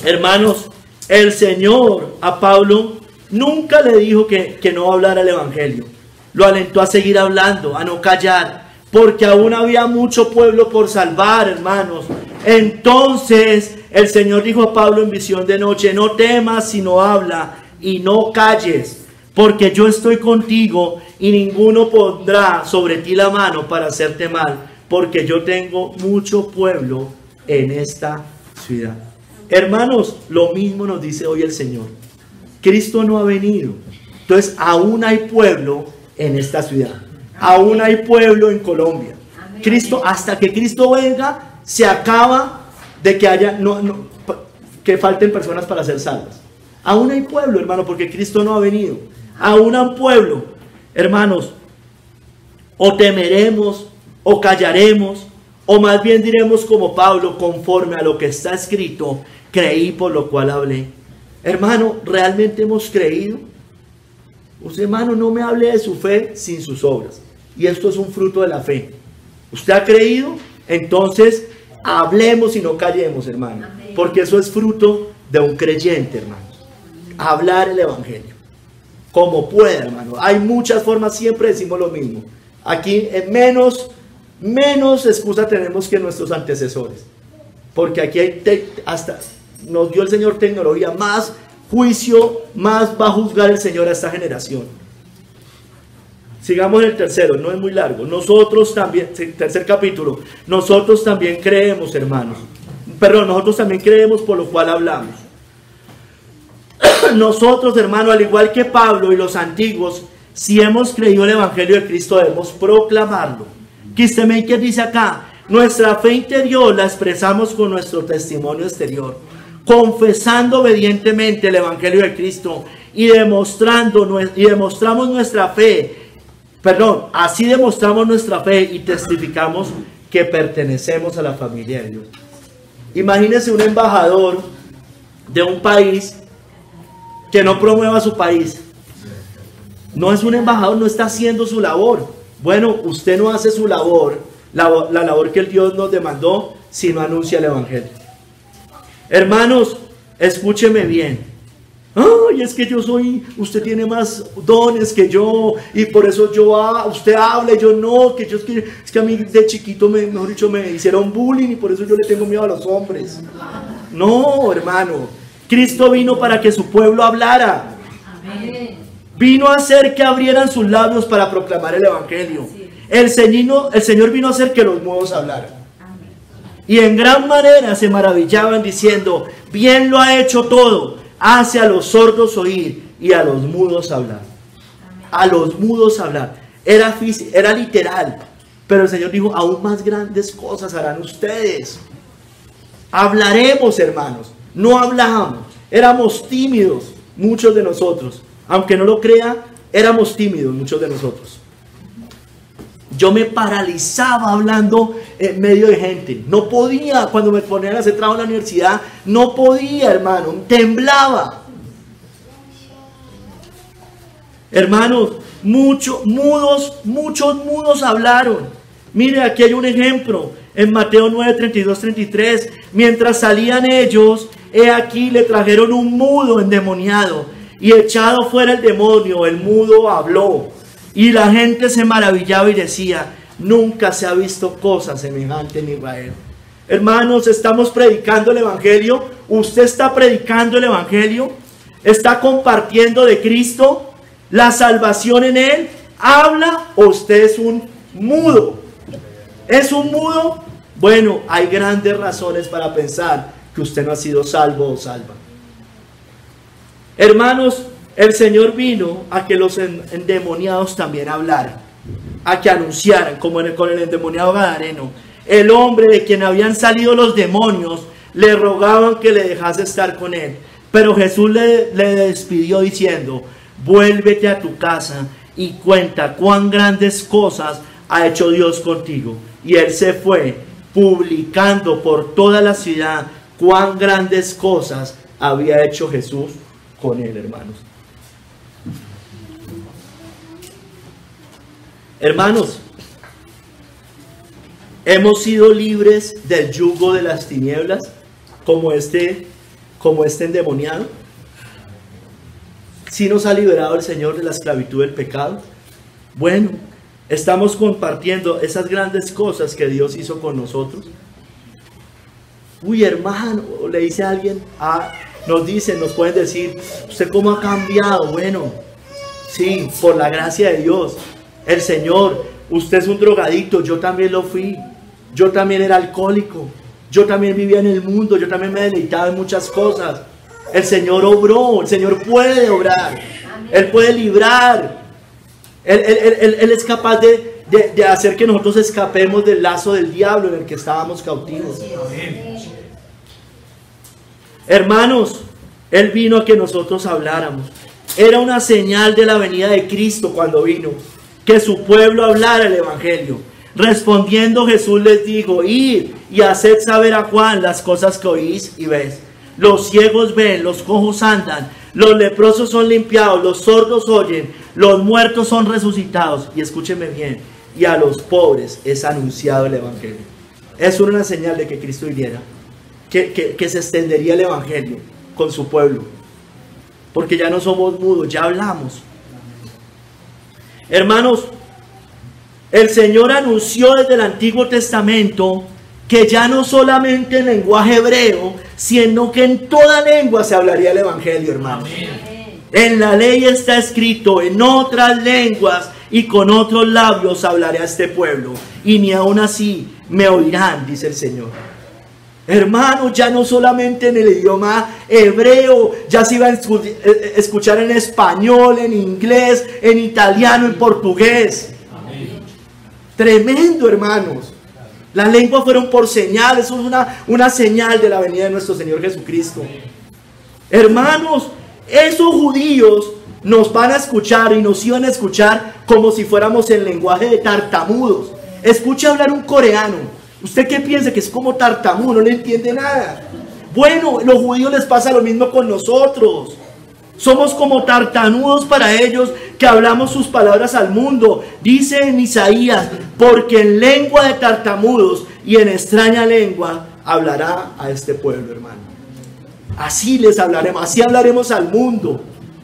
A: Hermanos, el Señor a Pablo nunca le dijo que no hablara el evangelio. Lo alentó a seguir hablando, a no callar, porque aún había mucho pueblo por salvar, hermanos. Entonces el Señor dijo a Pablo en visión de noche: no temas, sino habla y no calles, porque yo estoy contigo y ninguno pondrá sobre ti la mano para hacerte mal, porque yo tengo mucho pueblo en esta ciudad. Hermanos, lo mismo nos dice hoy el Señor. Cristo no ha venido, entonces aún hay pueblo en esta ciudad, aún hay pueblo en Colombia. Cristo, hasta que Cristo venga, se acaba de que haya que falten personas para ser salvas. Aún hay pueblo, hermano, porque Cristo no ha venido. Aún hay pueblo, hermanos. O temeremos, o callaremos, o más bien diremos como Pablo: conforme a lo que está escrito, creí, por lo cual hablé. Hermano, ¿realmente hemos creído? Usted, hermano, no me hable de su fe sin sus obras. Y esto es un fruto de la fe. ¿Usted ha creído? Entonces, hablemos y no callemos, hermano. Porque eso es fruto de un creyente, hermano. Hablar el evangelio como pueda, hermano. Hay muchas formas, siempre decimos lo mismo. Aquí menos excusa tenemos que nuestros antecesores, porque aquí hay hasta nos dio el Señor tecnología, más juicio, más va a juzgar el Señor a esta generación. Sigamos el tercero, no es muy largo. Nosotros también, tercer capítulo, nosotros también creemos, hermanos. Perdón, nosotros también creemos, por lo cual hablamos. Nosotros, hermano, al igual que Pablo y los antiguos, si hemos creído el evangelio de Cristo, debemos proclamarlo. Kistemaker dice acá: nuestra fe interior la expresamos con nuestro testimonio exterior, confesando obedientemente el evangelio de Cristo y demostramos nuestra fe. Así demostramos nuestra fe y testificamos que pertenecemos a la familia de Dios. Imagínense un embajador de un país que no promueva su país. No es un embajador, no está haciendo su labor. Bueno, usted no hace su labor, la labor que el Dios nos demandó, si no anuncia el evangelio. Hermanos, escúcheme bien. Ay, es que usted tiene más dones que yo, y por eso usted habla y yo no, es que a mí de chiquito, mejor dicho, me hicieron bullying y por eso yo le tengo miedo a los hombres. No, hermano. Cristo vino para que su pueblo hablara. Amén. Vino a hacer que abrieran sus labios para proclamar el evangelio. El Señor vino a hacer que los mudos hablaran. Amén. Y en gran manera se maravillaban diciendo: bien lo ha hecho todo. hace a los sordos oír y a los mudos hablar. A los mudos hablar. Era literal. Pero el Señor dijo, aún más grandes cosas harán ustedes. Hablaremos, hermanos. No hablábamos. Éramos tímidos, muchos de nosotros. Aunque no lo crea, éramos tímidos, muchos de nosotros. Yo me paralizaba hablando en medio de gente. No podía, cuando me ponían a hacer trabajo en la universidad, no podía, hermano. Temblaba. Hermanos, muchos mudos hablaron. Mire, aquí hay un ejemplo. En Mateo 9, 32, 33. Mientras salían ellos, he aquí le trajeron un mudo endemoniado. Y echado fuera el demonio, el mudo habló. Y la gente se maravillaba y decía, nunca se ha visto cosa semejante en Israel. Hermanos, estamos predicando el Evangelio. Usted está predicando el Evangelio. Está compartiendo de Cristo. La salvación en Él. ¿Habla o usted es un mudo? ¿Es un mudo? Bueno, hay grandes razones para pensar que usted no ha sido salvo o salva. Hermanos, el Señor vino a que los endemoniados también hablaran, a que anunciaran, como con el endemoniado gadareno. El hombre de quien habían salido los demonios le rogaban que le dejase estar con él. Pero Jesús le despidió diciendo, vuélvete a tu casa y cuenta cuán grandes cosas ha hecho Dios contigo. Y él se fue, publicando por toda la ciudad cuán grandes cosas había hecho Jesús con él, hermanos. Hermanos, hemos sido libres del yugo de las tinieblas, como este endemoniado. ¿Sí nos ha liberado el Señor de la esclavitud del pecado? Bueno, estamos compartiendo esas grandes cosas que Dios hizo con nosotros. Uy, hermano, le dice a alguien, nos pueden decir, ¿usted cómo ha cambiado? Bueno, sí, por la gracia de Dios. El Señor, usted es un drogadicto, yo también lo fui. Yo también era alcohólico. Yo también vivía en el mundo, yo también me deleitaba en muchas cosas. El Señor obró, el Señor puede obrar. Él puede librar. Él es capaz de hacer que nosotros escapemos del lazo del diablo en el que estábamos cautivos. Hermanos, Él vino a que nosotros habláramos. Era una señal de la venida de Cristo cuando vino, que su pueblo hablara el Evangelio. Respondiendo Jesús les dijo, id y haced saber a Juan las cosas que oís y ves. Los ciegos ven, los cojos andan, los leprosos son limpiados, los sordos oyen, los muertos son resucitados. Y escúchenme bien, y a los pobres es anunciado el Evangelio. Es una señal de que Cristo viniera, que se extendería el Evangelio con su pueblo, porque ya no somos mudos, ya hablamos. Hermanos, el Señor anunció desde el Antiguo Testamento que ya no solamente en lenguaje hebreo, sino que en toda lengua se hablaría el Evangelio, hermanos. En la ley está escrito, en otras lenguas y con otros labios hablaré a este pueblo, y ni aun así me oirán, dice el Señor. Hermanos, ya no solamente en el idioma hebreo, ya se iba a escuchar en español, en inglés, en italiano, en portugués. Tremendo, hermanos. Las lenguas fueron por señal. Eso es una señal de la venida de nuestro Señor Jesucristo. Hermanos, esos judíos nos van a escuchar y nos iban a escuchar como si fuéramos en lenguaje de tartamudos. Escucha hablar un coreano. ¿Usted qué piensa? Que es como tartamudo, no le entiende nada. Bueno, los judíos les pasa lo mismo con nosotros. Somos como tartamudos para ellos que hablamos sus palabras al mundo. Dice en Isaías, porque en lengua de tartamudos y en extraña lengua hablará a este pueblo, hermano. Así les hablaremos, así hablaremos al mundo.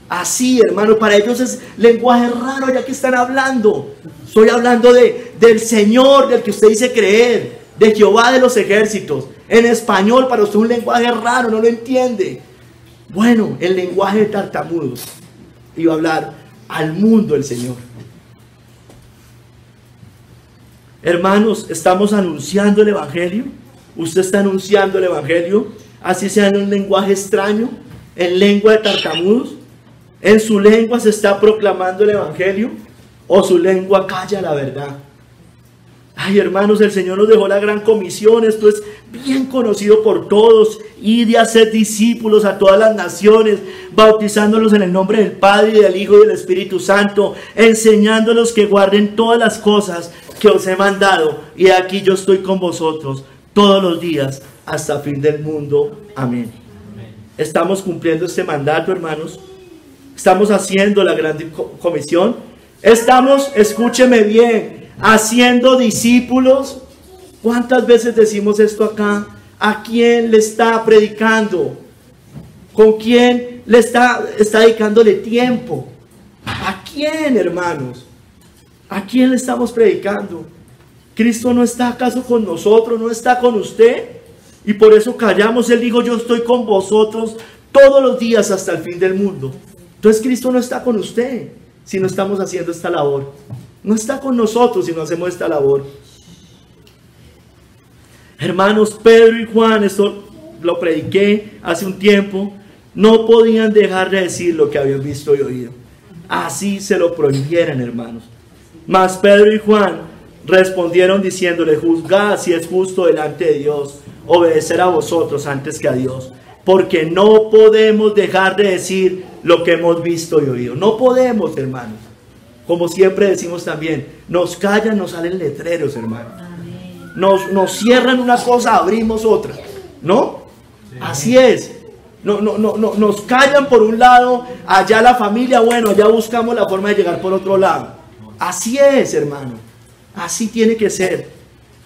A: Así, hermano, para ellos es lenguaje raro ya que están hablando. Estoy hablando del Señor, del que usted dice creer, de Jehová de los ejércitos. En español para usted es un lenguaje raro, no lo entiende. Bueno, el lenguaje de tartamudos iba a hablar al mundo el Señor. Hermanos, estamos anunciando el Evangelio. Usted está anunciando el Evangelio, así sea en un lenguaje extraño, en lengua de tartamudos? ¿En su lengua se está proclamando el evangelio? ¿O su lengua calla la verdad? Ay, hermanos, el Señor nos dejó la gran comisión. Esto es bien conocido por todos. Ir y hacer discípulos a todas las naciones, bautizándolos en el nombre del Padre, y del Hijo y del Espíritu Santo, enseñándolos que guarden todas las cosas que os he mandado. Y aquí yo estoy con vosotros todos los días hasta el fin del mundo. Amén. Estamos cumpliendo este mandato, hermanos. Estamos haciendo la gran comisión. Estamos, escúcheme bien, haciendo discípulos. ¿Cuántas veces decimos esto acá? ¿A quién le está predicando? ¿Con quién le está dedicándole tiempo? ¿A quién, hermanos? ¿A quién le estamos predicando? ¿Cristo no está acaso con nosotros? ¿No está con usted? Y por eso callamos. Él dijo, yo estoy con vosotros todos los días hasta el fin del mundo. Entonces Cristo no está con usted si no estamos haciendo esta labor. No está con nosotros si no hacemos esta labor. Hermanos, Pedro y Juan, esto lo prediqué hace un tiempo, no podían dejar de decir lo que habían visto y oído. Así se lo prohibieran, hermanos. Mas Pedro y Juan respondieron diciéndole, juzgad si es justo delante de Dios obedecer a vosotros antes que a Dios, porque no podemos dejar de decir lo que hemos visto y oído. No podemos, hermanos. Como siempre decimos también, nos callan, nos salen letreros, hermanos. Nos cierran una cosa, abrimos otra, ¿no? Así es. Nos callan por un lado, allá la familia, bueno, ya buscamos la forma de llegar por otro lado. Así es, hermano. Así tiene que ser.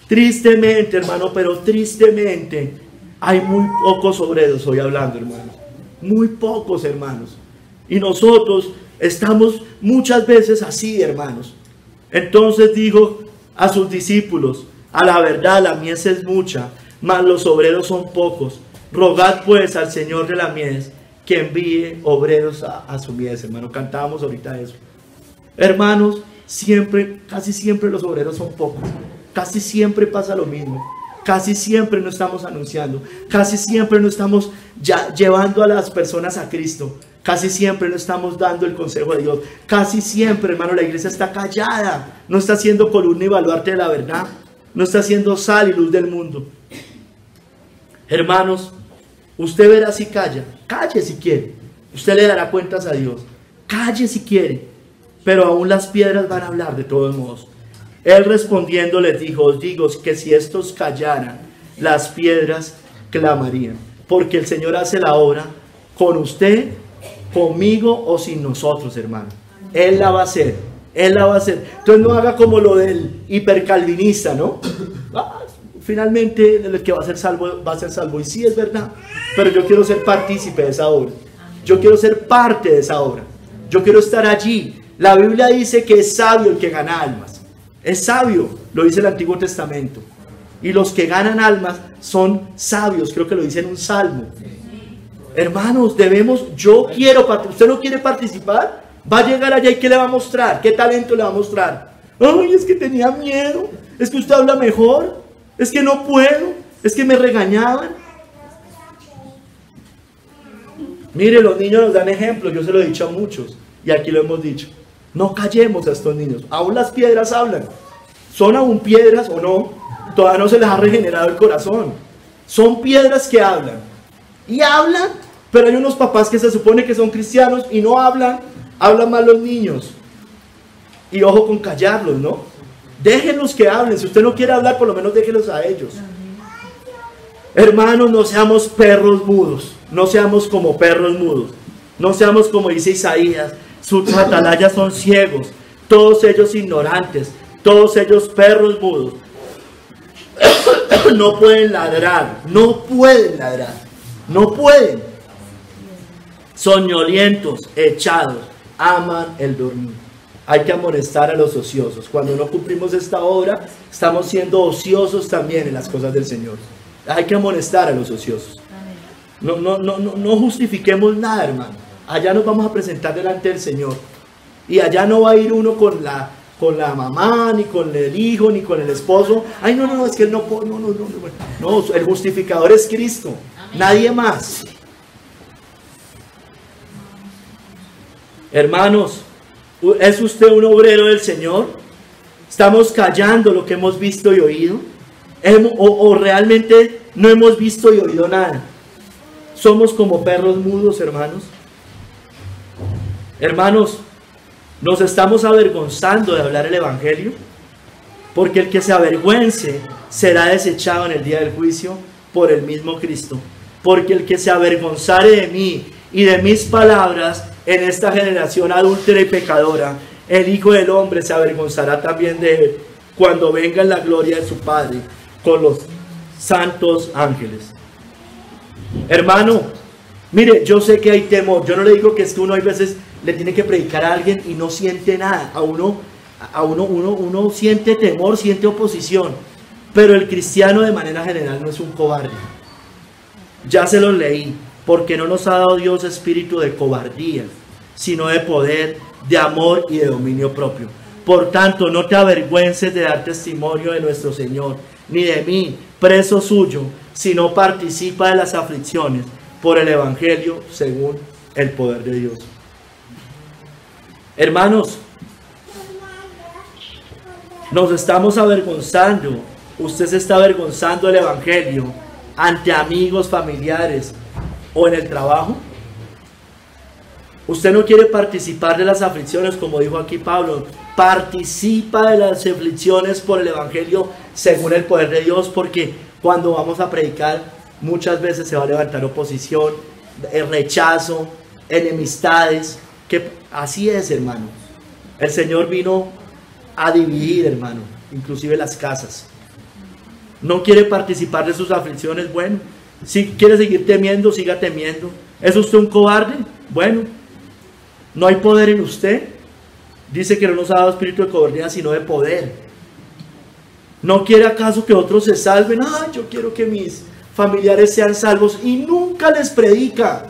A: Tristemente, hermano, pero tristemente, hay muy pocos obreros hoy hablando, hermanos. Muy pocos, hermanos. Y nosotros estamos muchas veces así, hermanos. Entonces dijo a sus discípulos, a la verdad la mies es mucha, mas los obreros son pocos. Rogad pues al Señor de la mies que envíe obreros a su mies, hermano. Cantábamos ahorita eso. Hermanos, siempre, casi siempre los obreros son pocos. Casi siempre pasa lo mismo. Casi siempre no estamos anunciando. Casi siempre no estamos ya llevando a las personas a Cristo. Casi siempre no estamos dando el consejo de Dios. Casi siempre, hermano, la iglesia está callada. No está haciendo columna y baluarte de la verdad. No está haciendo sal y luz del mundo. Hermanos, usted verá si calla. Calle si quiere. Usted le dará cuentas a Dios. Calle si quiere. Pero aún las piedras van a hablar de todos modos. Él respondiendo les dijo, os digo que si estos callaran, las piedras clamarían. Porque el Señor hace la obra con usted, conmigo o sin nosotros, hermano. Él la va a hacer. Él la va a hacer. Entonces no haga como lo del hipercalvinista, ¿no? Finalmente el que va a ser salvo va a ser salvo. Y sí es verdad. Pero yo quiero ser partícipe de esa obra. Yo quiero ser parte de esa obra. Yo quiero estar allí. La Biblia dice que es sabio el que gana almas. Es sabio, lo dice el Antiguo Testamento. Y los que ganan almas son sabios, creo que lo dice en un salmo. Hermanos, debemos, yo quiero participar. ¿Usted no quiere participar? Va a llegar allá y ¿qué le va a mostrar? ¿Qué talento le va a mostrar? Ay, es que tenía miedo. Es que usted habla mejor. Es que no puedo. Es que me regañaban. Mire, los niños nos dan ejemplos. Yo se lo he dicho a muchos. Y aquí lo hemos dicho. No callemos a estos niños. Aún las piedras hablan. ¿Son aún piedras o no? Todavía no se les ha regenerado el corazón. Son piedras que hablan. Y hablan, pero hay unos papás que se supone que son cristianos y no hablan. Hablan mal los niños. Y ojo con callarlos, ¿no? Déjenlos que hablen. Si usted no quiere hablar, por lo menos déjenlos a ellos. Hermanos, no seamos perros mudos. No seamos como perros mudos. No seamos como dice Isaías. Sus atalayas son ciegos. Todos ellos ignorantes. Todos ellos perros mudos. No pueden ladrar. No pueden ladrar. No pueden. Soñolientos, echados. Aman el dormir. Hay que amonestar a los ociosos. Cuando no cumplimos esta obra, estamos siendo ociosos también en las cosas del Señor. Hay que amonestar a los ociosos. No justifiquemos nada, hermano. Allá nos vamos a presentar delante del Señor. Y allá no va a ir uno con la mamá, ni con el hijo, ni con el esposo. Ay, no, es que él no puede. No, el justificador es Cristo. Nadie más. Hermanos, ¿es usted un obrero del Señor? ¿Estamos callando lo que hemos visto y oído? ¿O realmente no hemos visto y oído nada? Somos como perros mudos, hermanos. Hermanos, nos estamos avergonzando de hablar el Evangelio, porque el que se avergüence será desechado en el día del juicio por el mismo Cristo. Porque el que se avergonzare de mí y de mis palabras en esta generación adúltera y pecadora, el Hijo del Hombre se avergonzará también de él cuando venga en la gloria de su Padre con los santos ángeles. Hermano, mire, yo sé que hay temor. Yo no le digo que es que uno hay veces le tiene que predicar a alguien y no siente nada. Uno siente temor, siente oposición. Pero el cristiano de manera general no es un cobarde. Ya se los leí. Porque no nos ha dado Dios espíritu de cobardía, sino de poder, de amor y de dominio propio. Por tanto, no te avergüences de dar testimonio de nuestro Señor, ni de mí, preso suyo, sino participa de las aflicciones por el Evangelio según el poder de Dios. Hermanos, nos estamos avergonzando. Usted se está avergonzando del Evangelio ante amigos, familiares o en el trabajo. Usted no quiere participar de las aflicciones, como dijo aquí Pablo. Participa de las aflicciones por el Evangelio según el poder de Dios, porque cuando vamos a predicar muchas veces se va a levantar oposición, rechazo, enemistades, que así es, hermano. El Señor vino a dividir, hermano, inclusive las casas. No quiere participar de sus aflicciones, bueno. Si quiere seguir temiendo, siga temiendo. ¿Es usted un cobarde? Bueno, no hay poder en usted. Dice que no nos ha dado espíritu de cobardía, sino de poder. ¿No quiere acaso que otros se salven? Ah, yo quiero que mis familiares sean salvos, y nunca les predica.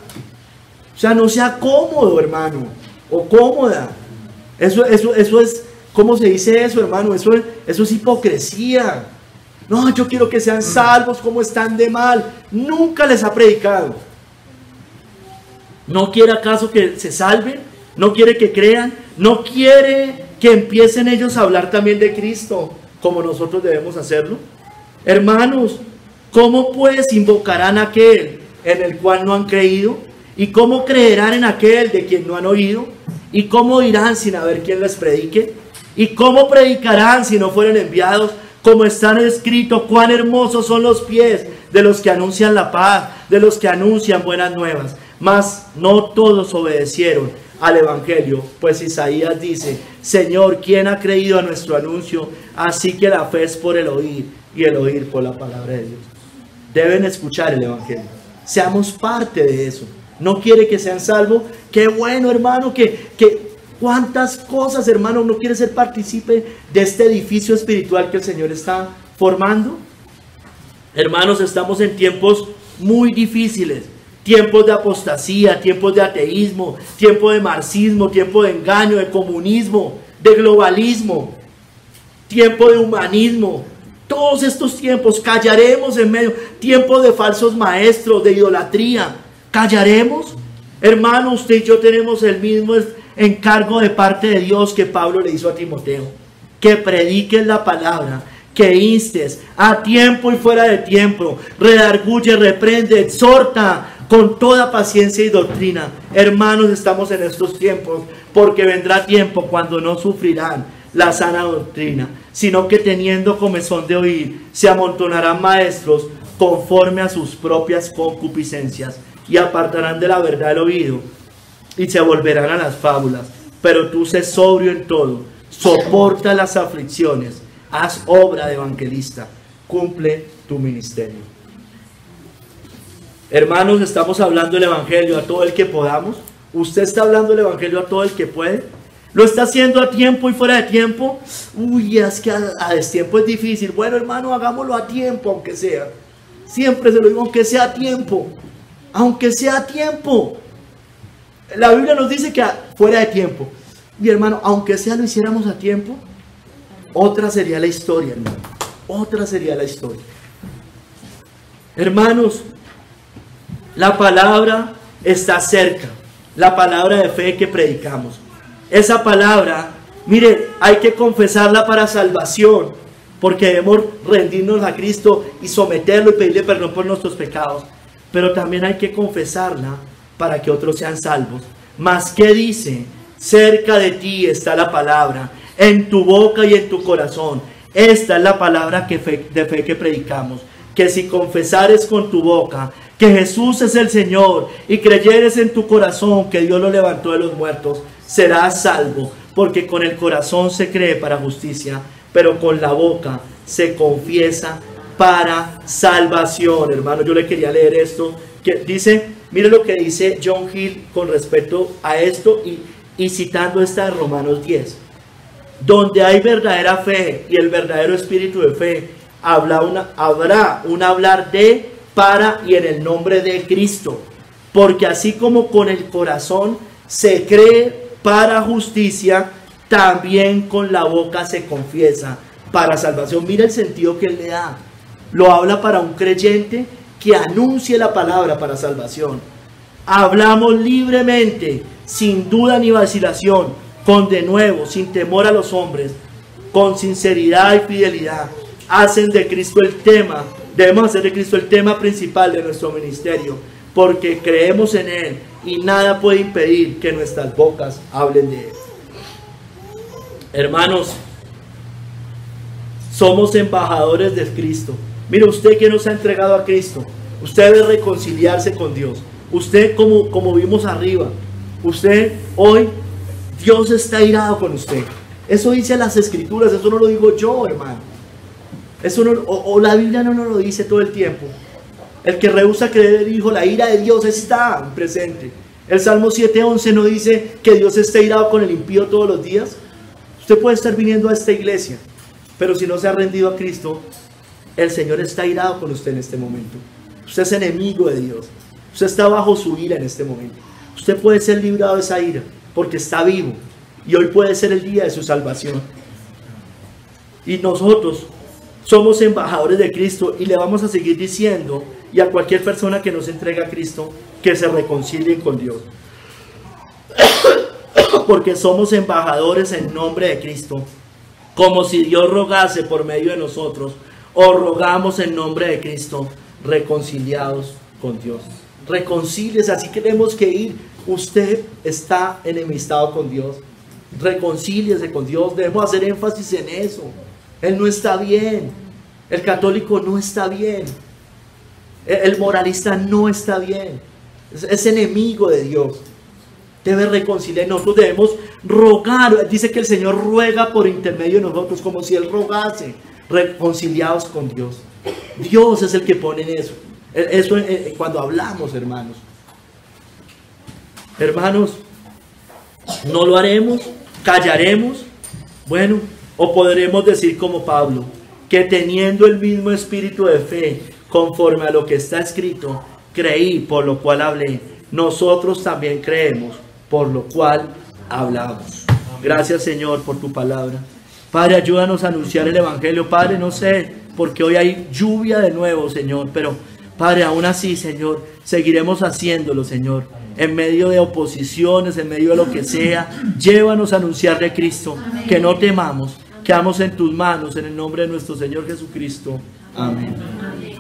A: O sea, no sea cómodo, hermano, o cómoda. Eso es, ¿cómo se dice eso, hermano? Eso es hipocresía. No, yo quiero que sean salvos, ¿cómo están de mal? Nunca les ha predicado. ¿No quiere acaso que se salven? ¿No quiere que crean? ¿No quiere que empiecen ellos a hablar también de Cristo, como nosotros debemos hacerlo? Hermanos, ¿cómo pues invocarán a aquel en el cual no han creído? ¿Y cómo creerán en aquel de quien no han oído? ¿Y cómo irán sin haber quien les predique? ¿Y cómo predicarán si no fueren enviados? Como está escrito, cuán hermosos son los pies de los que anuncian la paz, de los que anuncian buenas nuevas. Mas no todos obedecieron al Evangelio, pues Isaías dice: Señor, ¿quién ha creído a nuestro anuncio? Así que la fe es por el oír, y el oír por la palabra de Dios. Deben escuchar el Evangelio. Seamos parte de eso. ¿No quiere que sean salvos? Qué bueno, hermano, cuántas cosas, hermano, no quiere ser partícipe de este edificio espiritual que el Señor está formando. Hermanos, estamos en tiempos muy difíciles. Tiempos de apostasía, tiempos de ateísmo, tiempo de marxismo, tiempo de engaño, de comunismo, de globalismo, tiempo de humanismo. Todos estos tiempos callaremos en medio, tiempo de falsos maestros, de idolatría. ¿Callaremos? Hermano, usted y yo tenemos el mismo encargo de parte de Dios que Pablo le hizo a Timoteo: que prediques la palabra, que instes a tiempo y fuera de tiempo, redarguye, reprende, exhorta con toda paciencia y doctrina. Hermanos, estamos en estos tiempos, porque vendrá tiempo cuando no sufrirán la sana doctrina, sino que teniendo comezón de oír, se amontonarán maestros conforme a sus propias concupiscencias, y apartarán de la verdad el oído, y se volverán a las fábulas. Pero tú sé sobrio en todo, soporta las aflicciones, haz obra de evangelista, cumple tu ministerio. Hermanos, estamos hablando del Evangelio a todo el que podamos. Usted está hablando del Evangelio a todo el que puede. ¿Lo está haciendo a tiempo y fuera de tiempo? Uy, es que a destiempo es difícil. Bueno, hermano, hagámoslo a tiempo, aunque sea. Siempre se lo digo, aunque sea a tiempo. Aunque sea a tiempo. La Biblia nos dice que fuera de tiempo. Y hermano, aunque sea lo hiciéramos a tiempo, otra sería la historia, hermano. Otra sería la historia. Hermanos, la palabra está cerca. la palabra de fe que predicamos. Esa palabra, mire, hay que confesarla para salvación, porque debemos rendirnos a Cristo y someterlo y pedirle perdón por nuestros pecados. Pero también hay que confesarla para que otros sean salvos. Mas, ¿qué dice? Cerca de ti está la palabra, en tu boca y en tu corazón. Esta es la palabra de fe que predicamos. Que si confesares con tu boca que Jesús es el Señor y creyeres en tu corazón que Dios lo levantó de los muertos, serás salvo. Porque con el corazón se cree para justicia, pero con la boca se confiesa para salvación. Hermano, yo le quería leer esto, que dice, mire lo que dice John Hill con respecto a esto y citando esta de Romanos 10. Donde hay verdadera fe y el verdadero espíritu de fe, habrá un hablar de, para y en el nombre de Cristo. Porque así como con el corazón se cree para justicia, también con la boca se confiesa para salvación. Mira el sentido que él le da. Lo habla para un creyente que anuncie la palabra para salvación. Hablamos libremente, sin duda ni vacilación, con denuedo, sin temor a los hombres, con sinceridad y fidelidad. Hacen de Cristo el tema, debemos hacer de Cristo el tema principal de nuestro ministerio, porque creemos en Él y nada puede impedir que nuestras bocas hablen de Él. Hermanos, somos embajadores de Cristo. Mire, usted que nos ha entregado a Cristo, usted debe reconciliarse con Dios. Usted, como vimos arriba, usted hoy, Dios está irado con usted. Eso dice las Escrituras, eso no lo digo yo, hermano. Eso no, o la Biblia no nos lo dice todo el tiempo. El que rehúsa creer dijo, la ira de Dios está presente. El Salmo 7:11 no dice que Dios esté irado con el impío todos los días. Usted puede estar viniendo a esta iglesia, pero si no se ha rendido a Cristo, el Señor está irado con usted en este momento. Usted es enemigo de Dios. Usted está bajo su ira en este momento. Usted puede ser librado de esa ira porque está vivo. Y hoy puede ser el día de su salvación. Y nosotros somos embajadores de Cristo y le vamos a seguir diciendo y a cualquier persona que nos entregue a Cristo que se reconcilien con Dios. Porque somos embajadores en nombre de Cristo. Como si Dios rogase por medio de nosotros. O rogamos en nombre de Cristo, reconciliados con Dios. Reconcíliese, así que tenemos que ir. Usted está enemistado con Dios. Reconcíliese con Dios. Debemos hacer énfasis en eso. Él no está bien. El católico no está bien. El moralista no está bien. Es enemigo de Dios. Debe reconciliar. Nosotros debemos rogar. Dice que el Señor ruega por intermedio de nosotros, como si Él rogase. Reconciliados con Dios. Dios es el que pone en eso. Eso cuando hablamos, hermanos. Hermanos, no lo haremos, callaremos. Bueno, o podremos decir como Pablo, que teniendo el mismo espíritu de fe, conforme a lo que está escrito, creí, por lo cual hablé. Nosotros también creemos, por lo cual hablamos. Gracias, Señor, por tu palabra. Padre, ayúdanos a anunciar el Evangelio. Padre, no sé, porque hoy hay lluvia de nuevo, Señor, pero Padre, aún así, Señor, seguiremos haciéndolo, Señor, en medio de oposiciones, en medio de lo que sea. Llévanos a anunciarle a Cristo. Amén. Que no temamos, quedamos en tus manos, en el nombre de nuestro Señor Jesucristo. Amén. Amén.